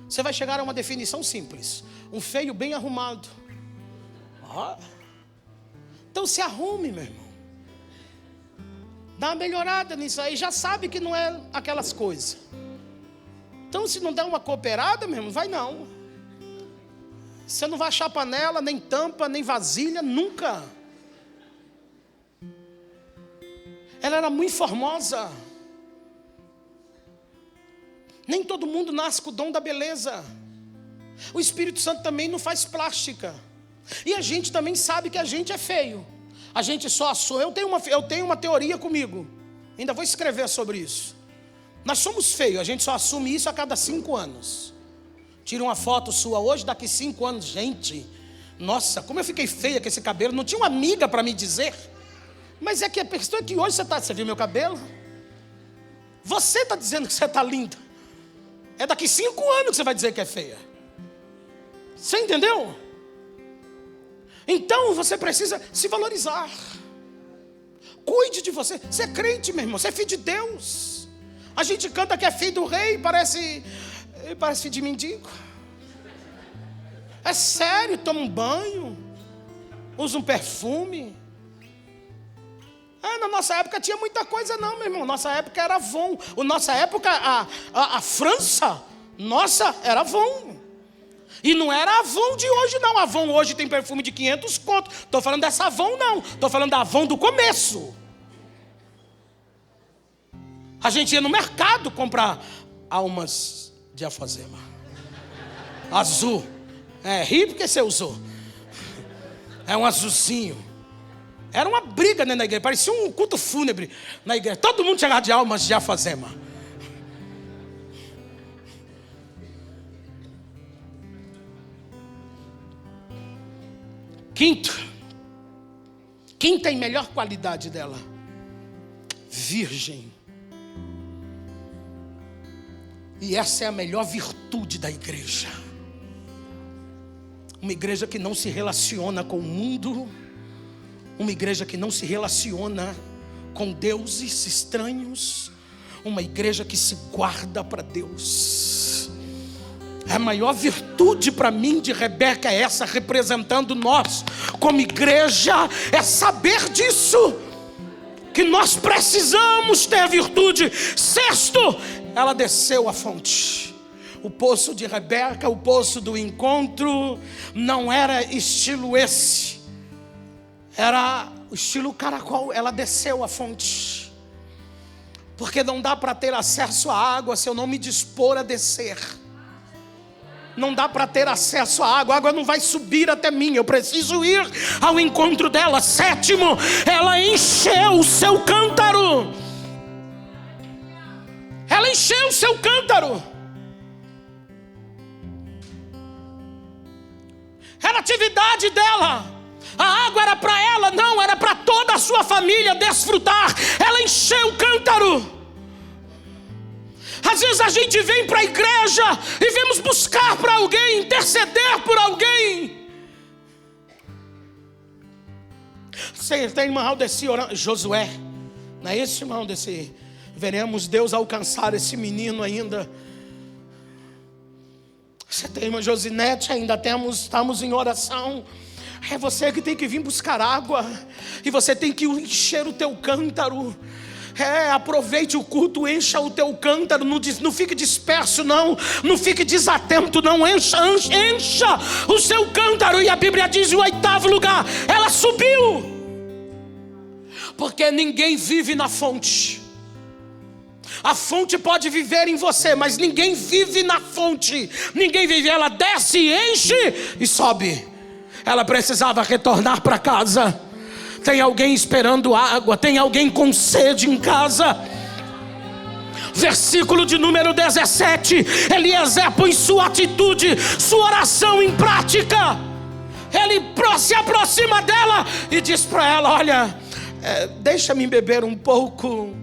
você vai chegar a uma definição simples: um feio bem arrumado. Então se arrume, meu irmão. Dá uma melhorada nisso aí, já sabe que não é aquelas coisas. Então se não der uma cooperada, meu irmão, vai não. Você não vai achar panela, nem tampa, nem vasilha, nunca. Ela era muito formosa. Nem todo mundo nasce com o dom da beleza. O Espírito Santo também não faz plástica. E a gente também sabe que a gente é feio. A gente só assume. Eu tenho uma teoria comigo. Ainda vou escrever sobre isso. Nós somos feios. A gente só assume isso a cada 5 anos. Tira uma foto sua hoje, daqui 5 anos. Gente, nossa, como eu fiquei feia com esse cabelo. Não tinha uma amiga para me dizer. Mas é que a questão é que hoje você viu meu cabelo? Você está dizendo que você está linda. É daqui 5 anos que você vai dizer que é feia. Você entendeu? Então você precisa se valorizar. Cuide de você. Você é crente, meu irmão. Você é filho de Deus. A gente canta que é filho do rei, parece filho de mendigo. É sério, toma um banho, usa um perfume. Na nossa época tinha muita coisa não, meu irmão. Nossa época era Avon. Nossa época, a França, nossa, era Avon. E não era a Avon de hoje não. A Avon hoje tem perfume de 500 conto. Estou falando dessa Avon não. Estou falando da Avon do começo. A gente ia no mercado comprar almas de alfazema. Azul. Ri porque você usou. É um azulzinho. Era uma briga dentro da igreja. Parecia um culto fúnebre na igreja. Todo mundo chegava de almas de alfazema. Quinta e melhor qualidade dela: virgem. E essa é a melhor virtude da igreja. Uma igreja que não se relaciona com o mundo, uma igreja que não se relaciona com deuses estranhos, uma igreja que se guarda para Deus. A maior virtude para mim de Rebeca é essa, representando nós como igreja, é saber disso, que nós precisamos ter a virtude. Sexto, ela desceu a fonte. O poço de Rebeca, o poço do encontro, não era estilo esse, era o estilo caracol. Ela desceu a fonte, porque não dá para ter acesso à água se eu não me dispor a descer. Não dá para ter acesso à água, a água não vai subir até mim, eu preciso ir ao encontro dela. Sétimo, ela encheu o seu cântaro. Ela encheu o seu cântaro. Era a atividade dela. A água era para ela? Não, era para toda a sua família desfrutar. Ela encheu o cântaro. Às vezes a gente vem para a igreja e vemos buscar para alguém, interceder por alguém. Tem irmão Aldeci orando, Josué, não é isso, irmão Aldeci? Veremos Deus alcançar esse menino ainda. Você tem irmã Josinete, ainda estamos em oração. É você que tem que vir buscar água, e você tem que encher o teu cântaro. Aproveite o culto, encha o teu cântaro, não fique disperso não fique desatento não, encha o seu cântaro. E a Bíblia diz, em 8º lugar, ela subiu, porque ninguém vive na fonte. A fonte pode viver em você, mas ninguém vive na fonte. Ninguém vive, ela desce, enche e sobe. Ela precisava retornar para casa. Tem alguém esperando água, tem alguém com sede em casa. Versículo de número 17. Eliezer põe sua atitude, sua oração em prática. Ele se aproxima dela e diz para ela: olha, deixa-me beber um pouco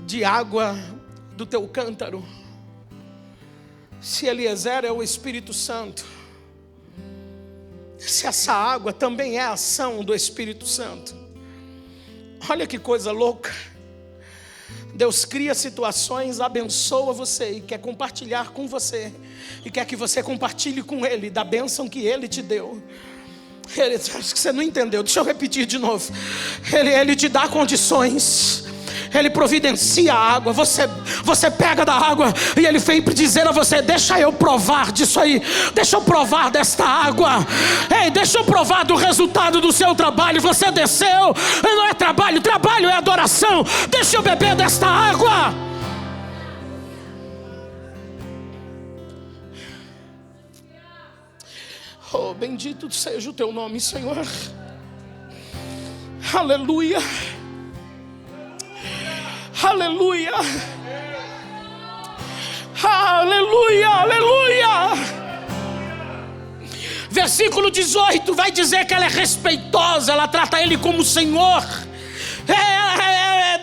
de água do teu cântaro. Se Eliezer é o Espírito Santo, se essa água também é a ação do Espírito Santo, olha que coisa louca. Deus cria situações, abençoa você e quer compartilhar com você, e quer que você compartilhe com Ele da bênção que Ele te deu. Acho que você não entendeu, deixa eu repetir de novo. Ele te dá condições, Ele providencia a água, você pega da água, e Ele vem dizer a você: deixa eu provar disso aí, deixa eu provar desta água, deixa eu provar do resultado do seu trabalho. Você desceu, não é trabalho é adoração. Deixa eu beber desta água. Oh, bendito seja o teu nome, Senhor. Aleluia. Aleluia, aleluia, aleluia. Versículo 18 vai dizer que ela é respeitosa, ela trata ele como Senhor.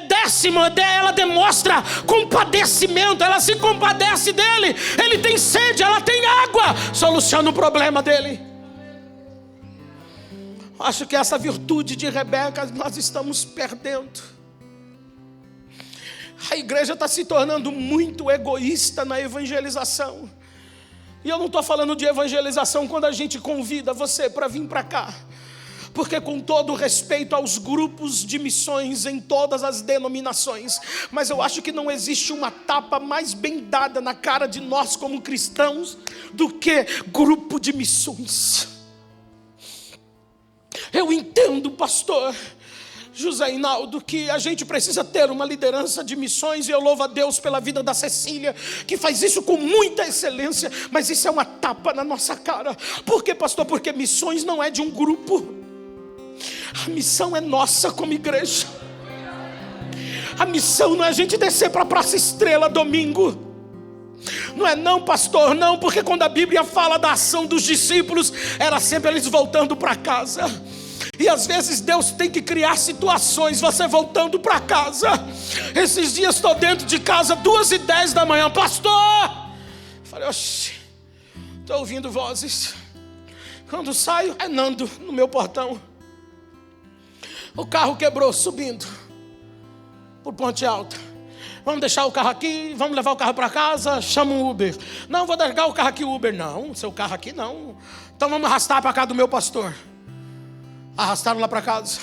Décimo, ela demonstra compadecimento, ela se compadece dele. Ele tem sede, ela tem água, soluciona o problema dele. Acho que essa virtude de Rebeca nós estamos perdendo. A igreja está se tornando muito egoísta na evangelização. E eu não estou falando de evangelização quando a gente convida você para vir para cá. Porque, com todo respeito aos grupos de missões em todas as denominações, mas eu acho que não existe uma tapa mais bem dada na cara de nós como cristãos do que grupo de missões. Eu entendo, pastor José Hinaldo, que a gente precisa ter uma liderança de missões, e eu louvo a Deus pela vida da Cecília, que faz isso com muita excelência, mas isso é uma tapa na nossa cara. Por quê, pastor? Porque missões não é de um grupo, a missão é nossa como igreja. A missão não é a gente descer para a Praça Estrela domingo. Não é não, pastor, não, porque quando a Bíblia fala da ação dos discípulos, era sempre eles voltando para casa. E às vezes Deus tem que criar situações, você voltando para casa. Esses dias estou dentro de casa, 2h10 da manhã, pastor. Falei, oxi, estou ouvindo vozes. Quando saio, é Nando no meu portão. O carro quebrou subindo por Ponte Alta. Vamos deixar o carro aqui, vamos levar o carro para casa, chama um Uber. Não, vou largar o carro aqui, Uber. Não, seu carro aqui não. Então vamos arrastar para casa do meu pastor. Arrastaram lá para casa.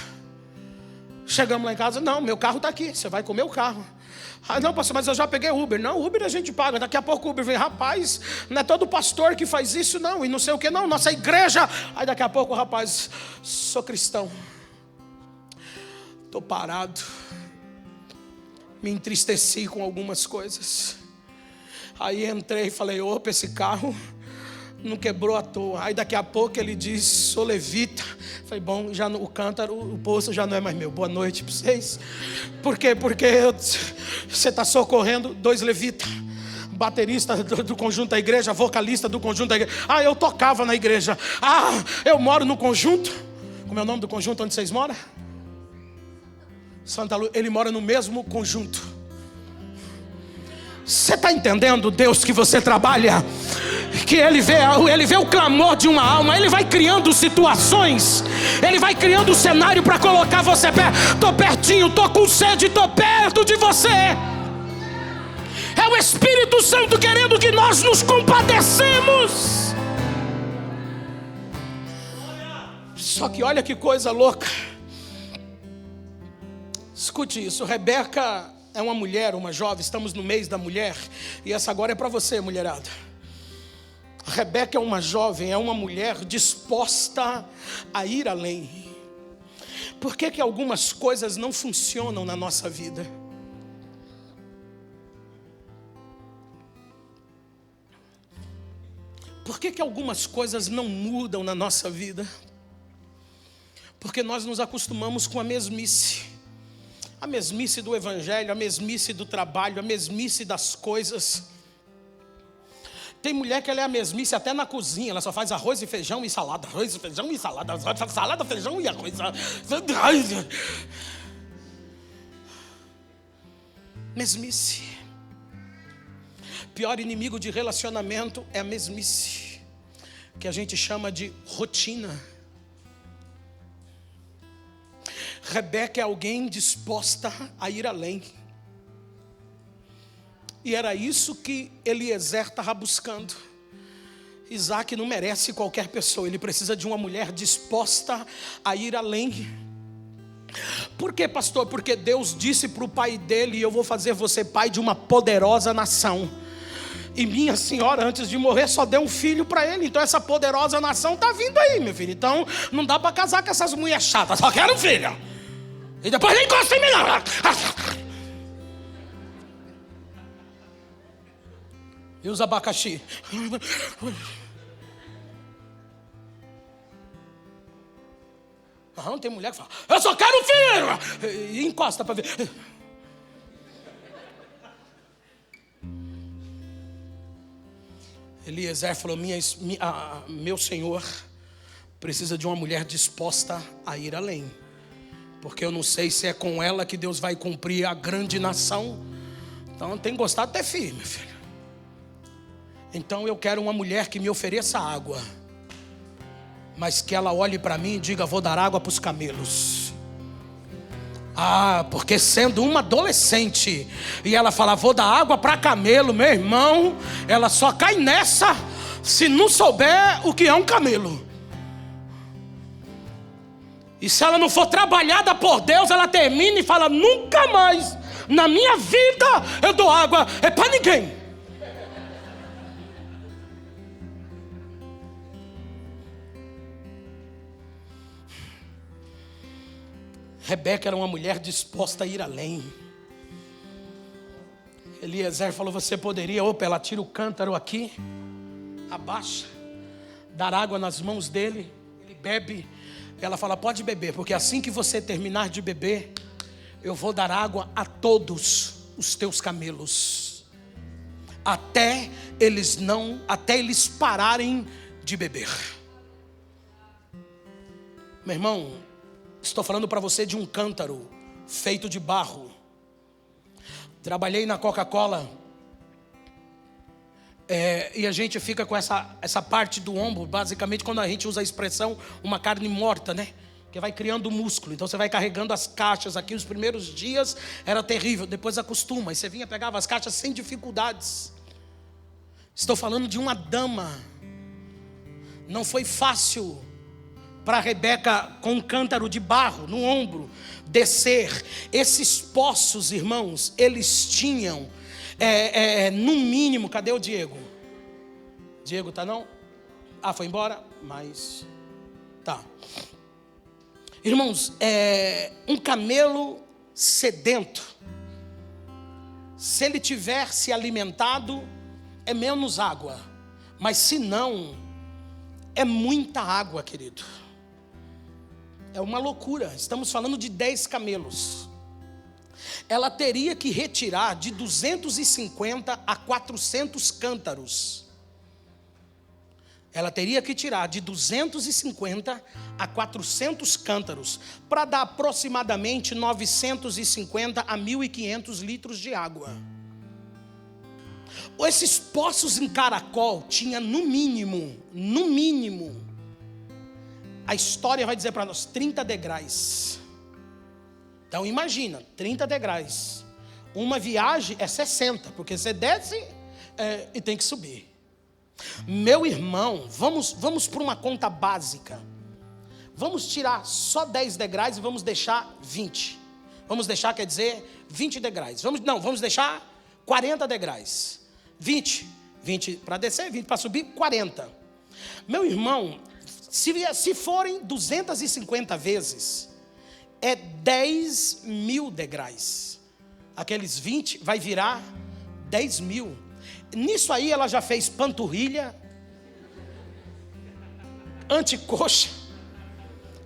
Chegamos lá em casa, não, meu carro está aqui, você vai com o meu carro. Ah, não, pastor, mas eu já peguei Uber. Não, Uber a gente paga, daqui a pouco o Uber vem. Rapaz, não é todo pastor que faz isso não, e não sei o que não, nossa igreja. Aí daqui a pouco o rapaz, sou cristão, estou parado, me entristeci com algumas coisas. Aí entrei e falei, opa, esse carro não quebrou à toa. Aí daqui a pouco ele diz, sou levita. Falei, bom, já o cântaro, o poço já não é mais meu. Boa noite para vocês. Por quê? Porque você está socorrendo 2 levitas, baterista do conjunto da igreja, vocalista do conjunto da igreja. Ah, eu tocava na igreja. Ah, eu moro no conjunto. Como é o nome do conjunto onde vocês moram? Santa Luz. Ele mora no mesmo conjunto. Você está entendendo, Deus, que você trabalha? Que ele vê o clamor de uma alma, ele vai criando situações, ele vai criando um cenário para colocar você perto. Estou pertinho, estou com sede, estou perto de você. É o Espírito Santo querendo que nós nos compadecemos. Só que olha que coisa louca. Escute isso, Rebeca é uma mulher, uma jovem, estamos no mês da mulher, e essa agora é para você, mulherada. Rebeca é uma jovem, é uma mulher disposta a ir além. Por que algumas coisas não funcionam na nossa vida? Por que algumas coisas não mudam na nossa vida? Porque nós nos acostumamos com a mesmice. A mesmice do evangelho, a mesmice do trabalho, a mesmice das coisas. Tem mulher que ela é a mesmice até na cozinha. Ela só faz arroz e feijão e salada. Arroz e feijão e salada. Salada, feijão e arroz. Mesmice. Pior inimigo de relacionamento é a mesmice, que a gente chama de rotina. Rebeca é alguém disposta a ir além. E era isso que Eliezer estava buscando. Isaac não merece qualquer pessoa, ele precisa de uma mulher disposta a ir além. Por quê, pastor? Porque Deus disse para o pai dele, eu vou fazer você pai de uma poderosa nação. E minha senhora, antes de morrer, só deu um filho para ele. Então essa poderosa nação está vindo aí, meu filho. Então não dá para casar com essas mulheres chatas, só quero um filho. E depois nem encosta em mim não. E os abacaxi. Não, tem mulher que fala, eu só quero um filho. E encosta para ver. Eliezer falou, meu senhor precisa de uma mulher disposta a ir além. Porque eu não sei se é com ela que Deus vai cumprir a grande nação. Então tem gostado de ter filho, meu filho. Então eu quero uma mulher que me ofereça água, mas que ela olhe para mim e diga, vou dar água para os camelos. Ah, porque sendo uma adolescente e ela fala, vou dar água para camelo, meu irmão, ela só cai nessa se não souber o que é um camelo. E se ela não for trabalhada por Deus, ela termina e fala: nunca mais na minha vida eu dou água para ninguém. Rebeca era uma mulher disposta a ir além. Eliezer falou: você poderia, opa, ela tira o cântaro aqui, abaixa, dar água nas mãos dele, ele bebe. Ela fala: pode beber, porque assim que você terminar de beber, eu vou dar água a todos os teus camelos, até eles pararem de beber. Meu irmão, estou falando para você de um cântaro feito de barro. Trabalhei na Coca-Cola, e a gente fica com essa parte do ombro, basicamente quando a gente usa a expressão uma carne morta, né? Que vai criando músculo. Então você vai carregando as caixas aqui. Os primeiros dias era terrível, depois acostuma. E você vinha, pegava as caixas sem dificuldades. Estou falando de uma dama. Não foi fácil para Rebeca, com um cântaro de barro no ombro, descer. Esses poços, irmãos, eles tinham no mínimo, cadê o Diego? Diego tá não? Ah, foi embora? Mas tá. Irmãos, um camelo sedento, se ele tiver se alimentado, é menos água. Mas se não, é muita água, querido. É uma loucura. Estamos falando de 10 camelos. Ela teria que retirar de 250 a 400 cântaros. Ela teria que tirar de 250 a 400 cântaros para dar aproximadamente 950 a 1.500 litros de água. Esses poços em caracol tinha no mínimo, a história vai dizer para nós, 30 degraus. Então imagina, 30 degraus. Uma viagem é 60, porque você desce e tem que subir. Meu irmão, vamos por uma conta básica. Vamos tirar só 10 degraus e vamos deixar 20. Vamos deixar, quer dizer, 20 degraus. Vamos deixar 40 degraus. 20 para descer, 20 para subir, 40. Meu irmão, se forem 250 vezes, é 10.000 degraus. Aqueles 20 vai virar 10.000. Nisso aí ela já fez panturrilha, antecoxa,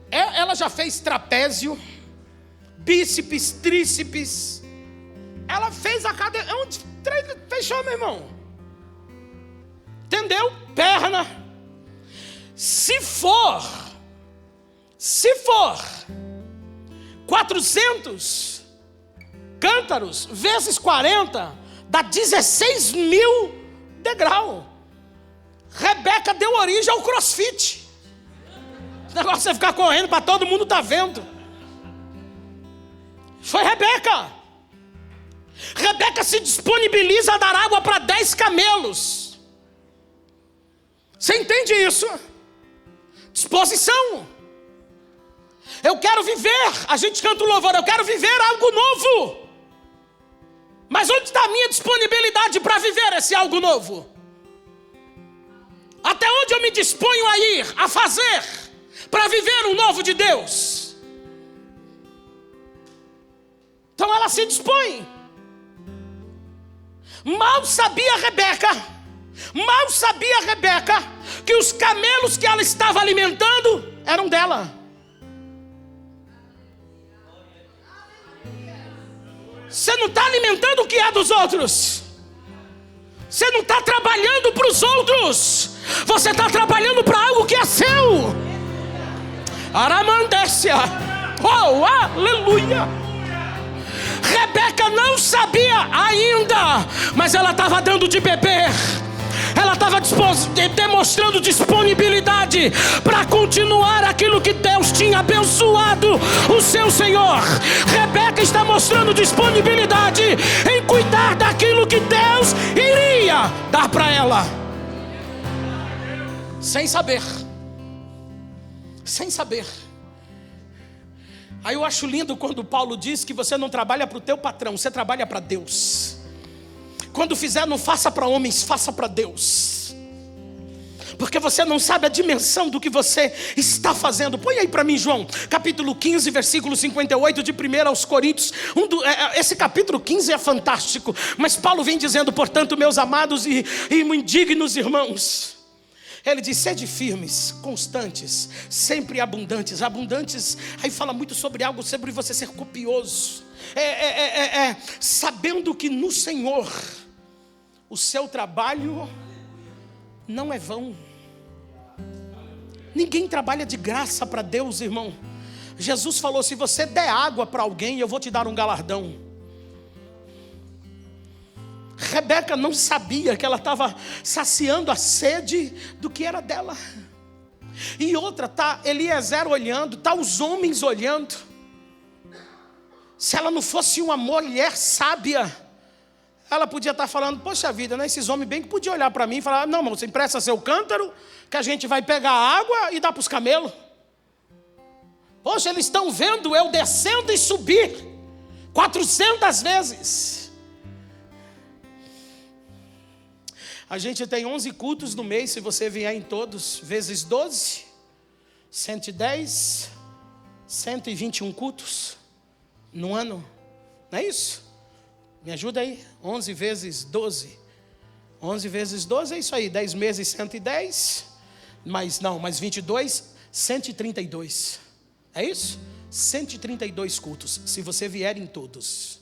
ela já fez trapézio, bíceps, tríceps. Ela fez a cadeira, fechou, meu irmão. Entendeu? Perna. Se for 400 cântaros vezes 40, dá 16.000 degraus. Rebeca deu origem ao crossfit. O negócio é você ficar correndo para todo mundo tá vendo. Foi Rebeca. Rebeca se disponibiliza a dar água para 10 camelos. Você entende isso? Disposição. Eu quero viver. A gente canta o louvor, eu quero viver algo novo. Mas onde está a minha disponibilidade para viver esse algo novo? Até onde eu me disponho a ir, a fazer, para viver o novo de Deus? Então ela se dispõe. Mal sabia Rebeca que os camelos que ela estava alimentando eram dela. Você não está alimentando o que é dos outros. Você não está trabalhando para os outros. Você está trabalhando para algo que é seu. Aramandécia. Oh, aleluia. Rebeca não sabia ainda, mas ela estava dando de beber. Ela estava demonstrando disponibilidade para continuar aquilo que Deus tinha abençoado o seu Senhor. Rebeca está mostrando disponibilidade em cuidar daquilo que Deus iria dar para ela. Sem saber. Aí eu acho lindo quando Paulo diz que você não trabalha para o teu patrão, você trabalha para Deus. Quando fizer, não faça para homens, faça para Deus. Porque você não sabe a dimensão do que você está fazendo. Põe aí para mim, João, capítulo 15, versículo 58 de 1 aos Coríntios. Esse capítulo 15 é fantástico. Mas Paulo vem dizendo, portanto, meus amados e indignos irmãos, ele diz, sede firmes, constantes, sempre abundantes. Abundantes, aí fala muito sobre algo, sobre você ser copioso. Sabendo que no Senhor o seu trabalho não é vão. Ninguém trabalha de graça para Deus, irmão. Jesus falou, se você der água para alguém, eu vou te dar um galardão. Rebeca não sabia que ela estava saciando a sede do que era dela. E outra, tá Eliezer olhando, tá os homens olhando. Se ela não fosse uma mulher sábia, ela podia estar falando, poxa vida, né? Esses homens bem que podiam olhar para mim e falar, não, você empresta seu cântaro, que a gente vai pegar água e dar para os camelos. Poxa, eles estão vendo eu descendo e subir 400 vezes. A gente tem 11 cultos no mês, se você vier em todos, vezes 12, 110, 121 cultos no ano, não é isso? Me ajuda aí, 11 vezes 12, 11 vezes 12 é isso aí, 10 meses 110, mais 22, 132, é isso? 132 cultos, se você vier em todos.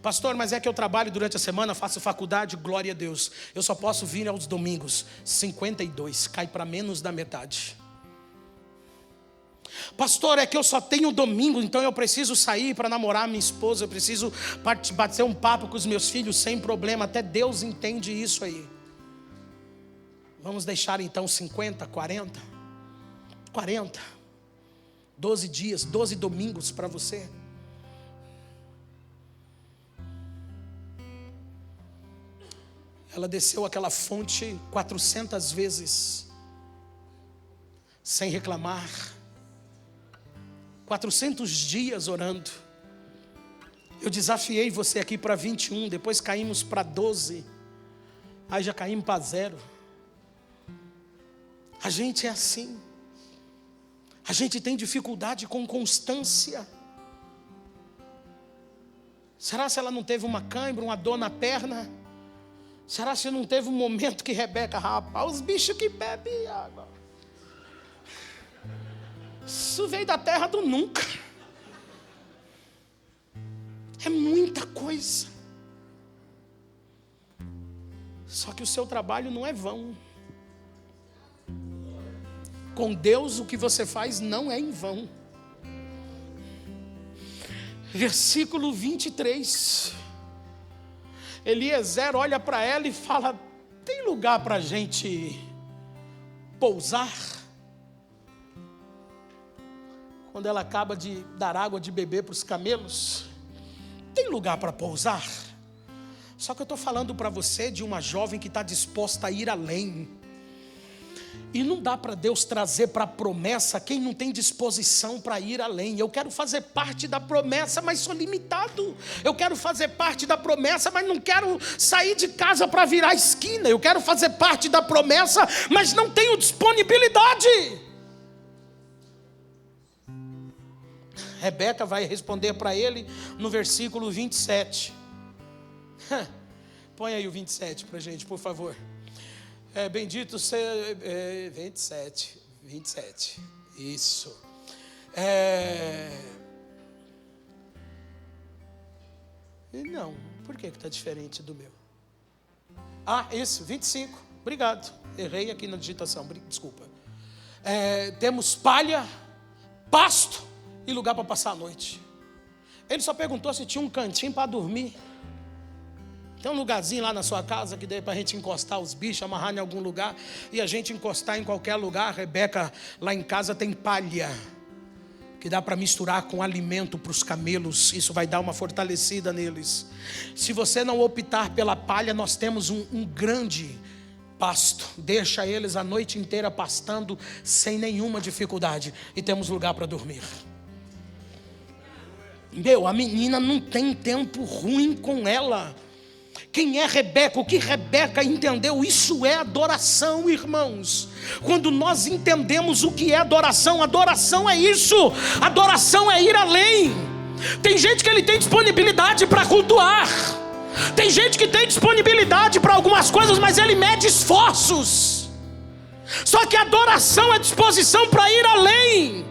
Pastor, mas é que eu trabalho durante a semana, faço faculdade, glória a Deus, eu só posso vir aos domingos, 52, cai para menos da metade. Pastor, é que eu só tenho domingo, então eu preciso sair para namorar minha esposa, eu preciso bater um papo com os meus filhos sem problema, até Deus entende isso aí. Vamos deixar então 50, 40, 12 dias, 12 domingos para você. Ela desceu aquela fonte 400 vezes, sem reclamar. 400 dias orando. Eu desafiei você aqui para 21, depois caímos para 12, aí já caímos para 0. A gente é assim. A gente tem dificuldade com constância. Será se ela não teve uma cãibra, uma dor na perna? Será se não teve um momento que Rebeca, rapaz, os bichos que bebem água. Isso veio da terra do nunca. É muita coisa. Só que o seu trabalho não é vão. Com Deus o que você faz não é em vão. Versículo 23. Eliezer olha para ela e fala, tem lugar para a gente pousar? Quando ela acaba de dar água de beber para os camelos, tem lugar para pousar? Só que eu estou falando para você de uma jovem que está disposta a ir além. E não dá para Deus trazer para a promessa quem não tem disposição para ir além. Eu quero fazer parte da promessa, mas sou limitado. Eu quero fazer parte da promessa, mas não quero sair de casa para virar a esquina. Eu quero fazer parte da promessa, mas não tenho disponibilidade. Rebeca vai responder para ele no versículo 27. Põe aí o 27 para a gente, por favor. Bendito seja... 27. Isso. Não, por que está diferente do meu? Isso, 25. Obrigado. Errei aqui na digitação, desculpa. Temos palha, pasto e lugar para passar a noite. Ele só perguntou se tinha um cantinho para dormir. Tem um lugarzinho lá na sua casa que dê para a gente encostar os bichos, amarrar em algum lugar e a gente encostar em qualquer lugar. Rebeca lá em casa tem palha que dá para misturar com alimento para os camelos. Isso vai dar uma fortalecida neles. Se você não optar pela palha, nós temos um grande pasto. Deixa eles a noite inteira pastando sem nenhuma dificuldade e temos lugar para dormir. A menina não tem tempo ruim com ela. Quem é Rebeca? O que Rebeca entendeu? Isso é adoração, irmãos. Quando nós entendemos o que é adoração é isso. Adoração é ir além. Tem gente que ele tem disponibilidade para cultuar. Tem gente que tem disponibilidade para algumas coisas, mas ele mede esforços. Só que adoração é disposição para ir além.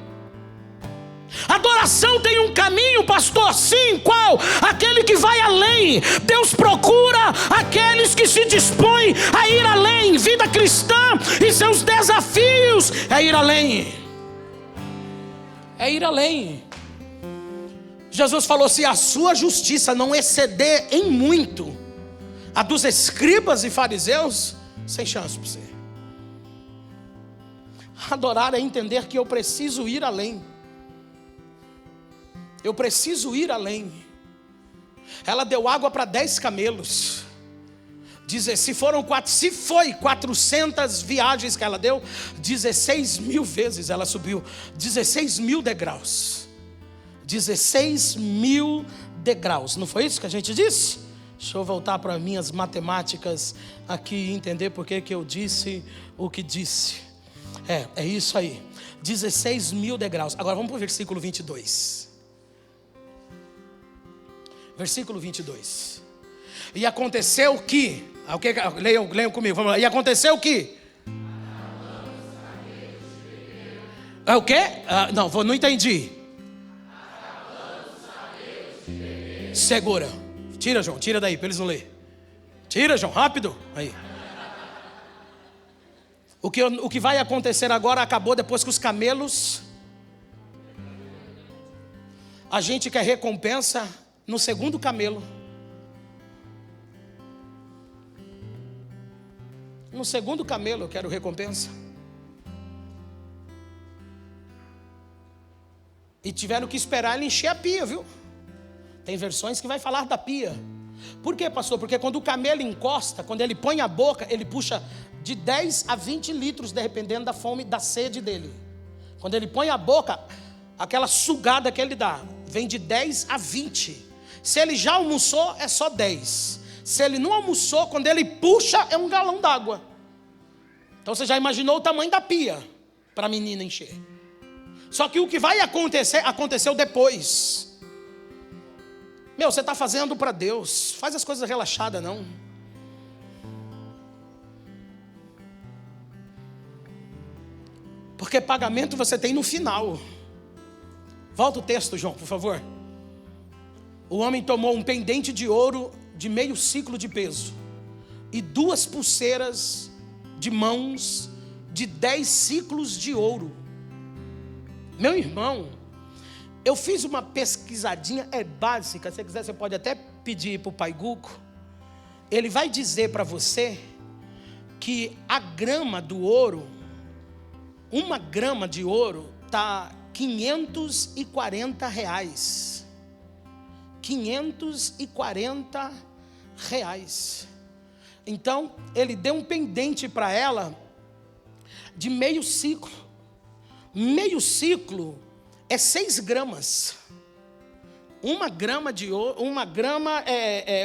Adoração tem um caminho, pastor. Sim, qual? Aquele que vai além. Deus procura aqueles que se dispõem a ir além. Vida cristã e seus desafios é ir além. É ir além. Jesus falou: se a sua justiça não exceder em muito a dos escribas e fariseus, sem chance para você. Adorar é entender que eu preciso ir além. Eu preciso ir além. Ela deu água para 10 camelos. Se foi 400 viagens que ela deu, 16 mil vezes ela subiu, 16 mil degraus. 16 mil degraus. Não foi isso que a gente disse? Deixa eu voltar para minhas matemáticas aqui e entender por que eu disse o que disse. É isso aí. 16 mil degraus. Agora vamos para o versículo 22. Versículo 22. E aconteceu que... Leiam comigo, vamos lá. E aconteceu que... É o quê? Não entendi. Segura. Tira, João, tira daí para eles não lerem. Tira, João, rápido. Aí. O que vai acontecer agora acabou depois que os camelos... A gente quer recompensa no segundo camelo. No segundo camelo eu quero recompensa. E tiveram que esperar ele encher a pia, viu? Tem versões que vai falar da pia. Por quê, pastor? Porque quando o camelo encosta, quando ele põe a boca, ele puxa de 10 a 20 litros, dependendo da fome, da sede dele. Quando ele põe a boca, aquela sugada que ele dá, vem de 10 a 20. Se ele já almoçou, é só 10. Se ele não almoçou, quando ele puxa, é 1 galão d'água. Então você já imaginou o tamanho da pia para a menina encher. Só que o que vai acontecer, aconteceu depois. Você está fazendo para Deus. Faz as coisas relaxadas, não. Porque pagamento você tem no final. Volta o texto, João, por favor. O homem tomou um pendente de ouro de meio ciclo de peso e 2 pulseiras de mãos de 10 ciclos de ouro. Meu irmão, eu fiz uma pesquisadinha, básica. Se você quiser, você pode até pedir para o Pai Guco. Ele vai dizer para você que a grama do ouro, 1 grama de ouro, está R$540. R$540. Então, ele deu um pendente para ela de meio ciclo. Meio ciclo é 6 gramas. 1 grama de ouro, 1 grama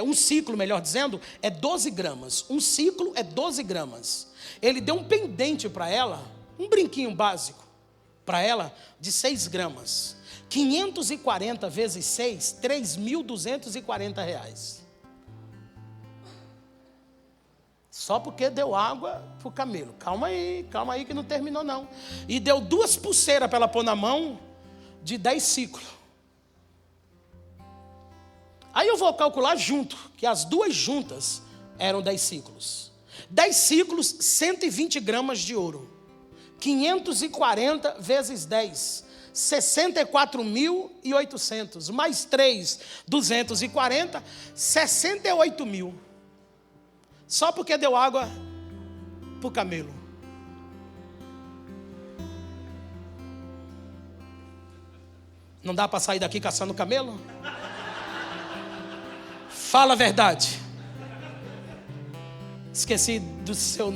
um ciclo, melhor dizendo, é 12 gramas. Um ciclo é 12 gramas. Ele deu um pendente para ela, um brinquinho básico para ela de 6 gramas. 540 vezes 6, R$3.240. Só porque deu água para o camelo. Calma aí que não terminou não. E deu 2 pulseiras para ela pôr na mão de 10 ciclos. Aí eu vou calcular junto, que as 2 juntas eram 10 ciclos. 10 ciclos, 120 gramas de ouro. 540 vezes 10, 64.800, mais 3, 240, 68 mil. Só porque deu água para o camelo. Não dá para sair daqui caçando camelo? Fala a verdade. Esqueci do seu...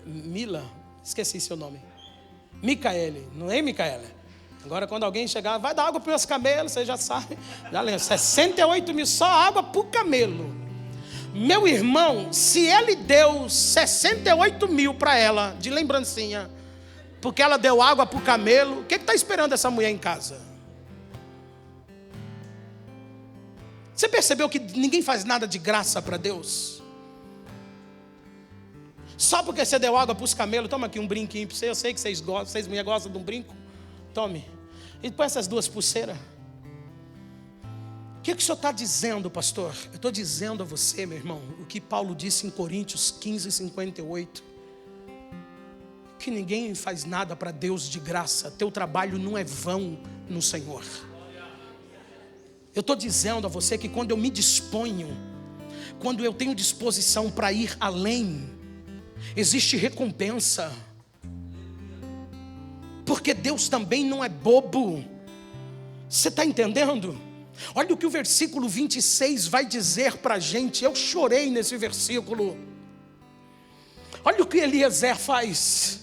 Mila? Esqueci seu nome. Micaele, não é Micaela? Agora quando alguém chegar, vai dar água para os meus camelos, você já sabe, já lembra, 68 mil, só água para o camelo. Meu irmão, se ele deu 68 mil para ela, de lembrancinha, porque ela deu água para o camelo, o que está esperando essa mulher em casa? Você percebeu que ninguém faz nada de graça para Deus? Só porque você deu água para os camelos, toma aqui um brinquinho para você, eu sei que vocês gostam, vocês mulheres gostam de um brinco, tome. E põe essas duas pulseiras. O que o senhor está dizendo, pastor? Eu estou dizendo a você, meu irmão, o que Paulo disse em Coríntios 15:58. Que ninguém faz nada para Deus de graça. Teu trabalho não é vão no Senhor. Eu estou dizendo a você que quando eu me disponho, quando eu tenho disposição para ir além, existe recompensa. Porque Deus também não é bobo. Você está entendendo? Olha o que o versículo 26 vai dizer para a gente. Eu chorei nesse versículo. Olha o que Eliezer faz.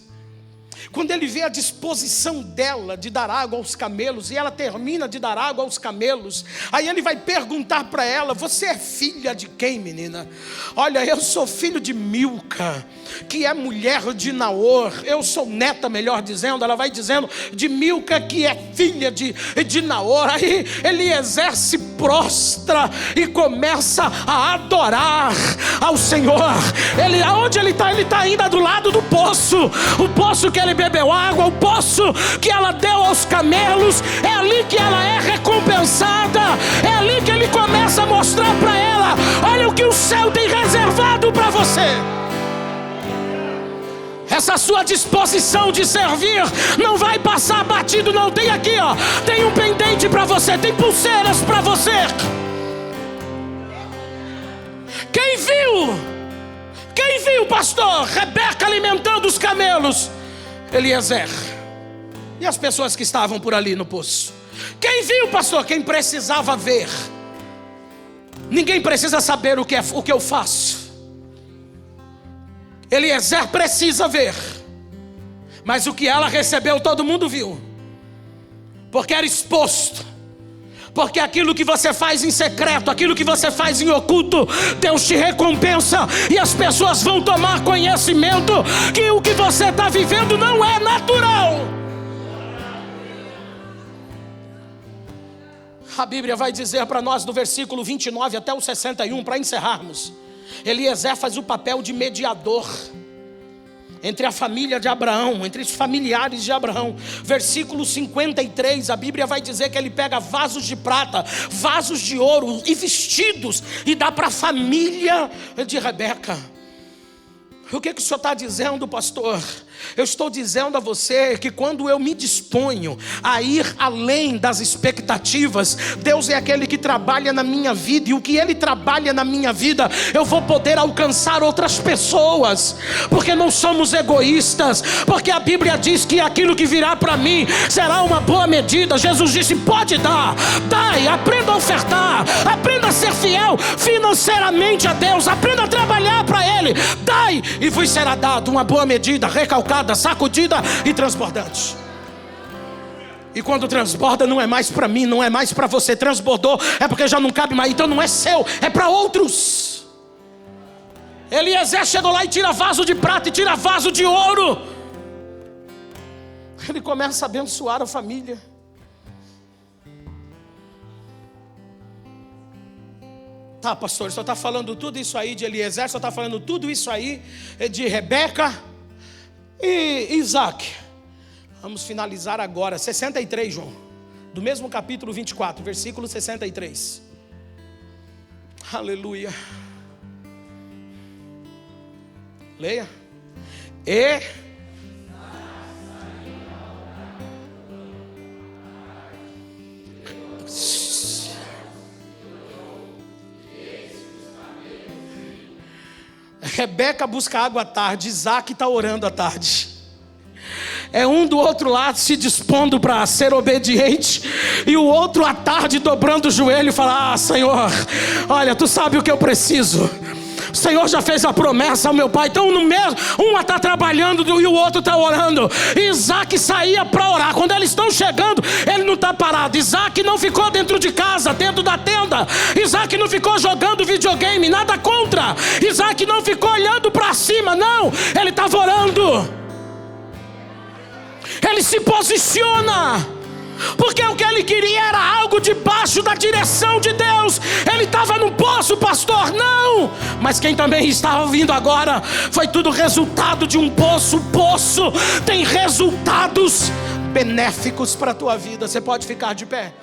Quando ele vê a disposição dela de dar água aos camelos, e ela termina de dar água aos camelos, aí ele vai perguntar para ela: você é filha de quem, menina? Olha, eu sou filho de Milca, que é mulher de Naor. Eu sou neta, melhor dizendo. Ela vai dizendo de Milca, que é filha de Naor. Aí Eliezer se prostra e começa a adorar ao Senhor. Aonde ele está? Ele está ainda do lado do poço. O poço que ele bebeu água, o poço que ela deu aos camelos. É ali que ela é recompensada. É ali que ele começa a mostrar para ela: olha o que o céu tem reservado para você. Essa sua disposição de servir não vai passar batido, não. Tem aqui, ó, tem um pendente para você, tem pulseiras para você. Quem viu, pastor? Rebeca alimentando os camelos. Eliezer e as pessoas que estavam por ali no poço. Quem viu, pastor? Quem precisava ver. Ninguém precisa saber o que eu faço. Eliezer precisa ver, mas o que ela recebeu todo mundo viu, porque era exposto. Porque aquilo que você faz em secreto, aquilo que você faz em oculto, Deus te recompensa. E as pessoas vão tomar conhecimento que o que você está vivendo não é natural. A Bíblia vai dizer para nós no versículo 29 até o 61, para encerrarmos. Eliezer faz o papel de mediador entre a família de Abraão, entre os familiares de Abraão. Versículo 53, a Bíblia vai dizer que ele pega vasos de prata, vasos de ouro e vestidos e dá para a família de Rebeca. O que o senhor está dizendo, pastor? Eu estou dizendo a você que quando eu me disponho a ir além das expectativas, Deus é aquele que trabalha na minha vida, e o que Ele trabalha na minha vida, eu vou poder alcançar outras pessoas, porque não somos egoístas, porque a Bíblia diz que aquilo que virá para mim será uma boa medida. Jesus disse: pode dar, dai, aprenda a ofertar, aprenda a ser fiel financeiramente a Deus, aprenda a trabalhar para Ele, dai e vos será dado uma boa medida, recalcada, sacudida e transbordante. E quando transborda, não é mais para mim, não é mais para você. Transbordou é porque já não cabe mais, então não é seu, é para outros. Eliezer chegou lá e tira vaso de prata e tira vaso de ouro. Ele começa a abençoar a família. Tá, pastor, o senhor está falando tudo isso aí de Eliezer, o senhor está falando tudo isso aí de Rebeca e Isaac. Vamos finalizar agora, 63, João, do mesmo capítulo 24, versículo 63. Aleluia. Leia. Rebeca busca água à tarde, Isaac está orando à tarde. É um do outro lado se dispondo para ser obediente, e o outro à tarde dobrando o joelho e fala: ah, Senhor, olha, tu sabe o que eu preciso. O Senhor já fez a promessa ao meu pai. Então no mesmo, um está trabalhando e o outro está orando. Isaac saía para orar. Quando eles estão chegando, ele não está parado. Isaac não ficou dentro de casa, dentro da tenda. Isaac não ficou jogando videogame, nada contra. Isaac não ficou olhando para cima, não. Ele estava orando. Ele se posiciona, porque o que ele queria era algo debaixo da direção de Deus. Ele estava no poço, pastor, não. Mas quem também estava ouvindo agora, foi tudo resultado de um poço. O poço tem resultados benéficos para a tua vida. Você pode ficar de pé?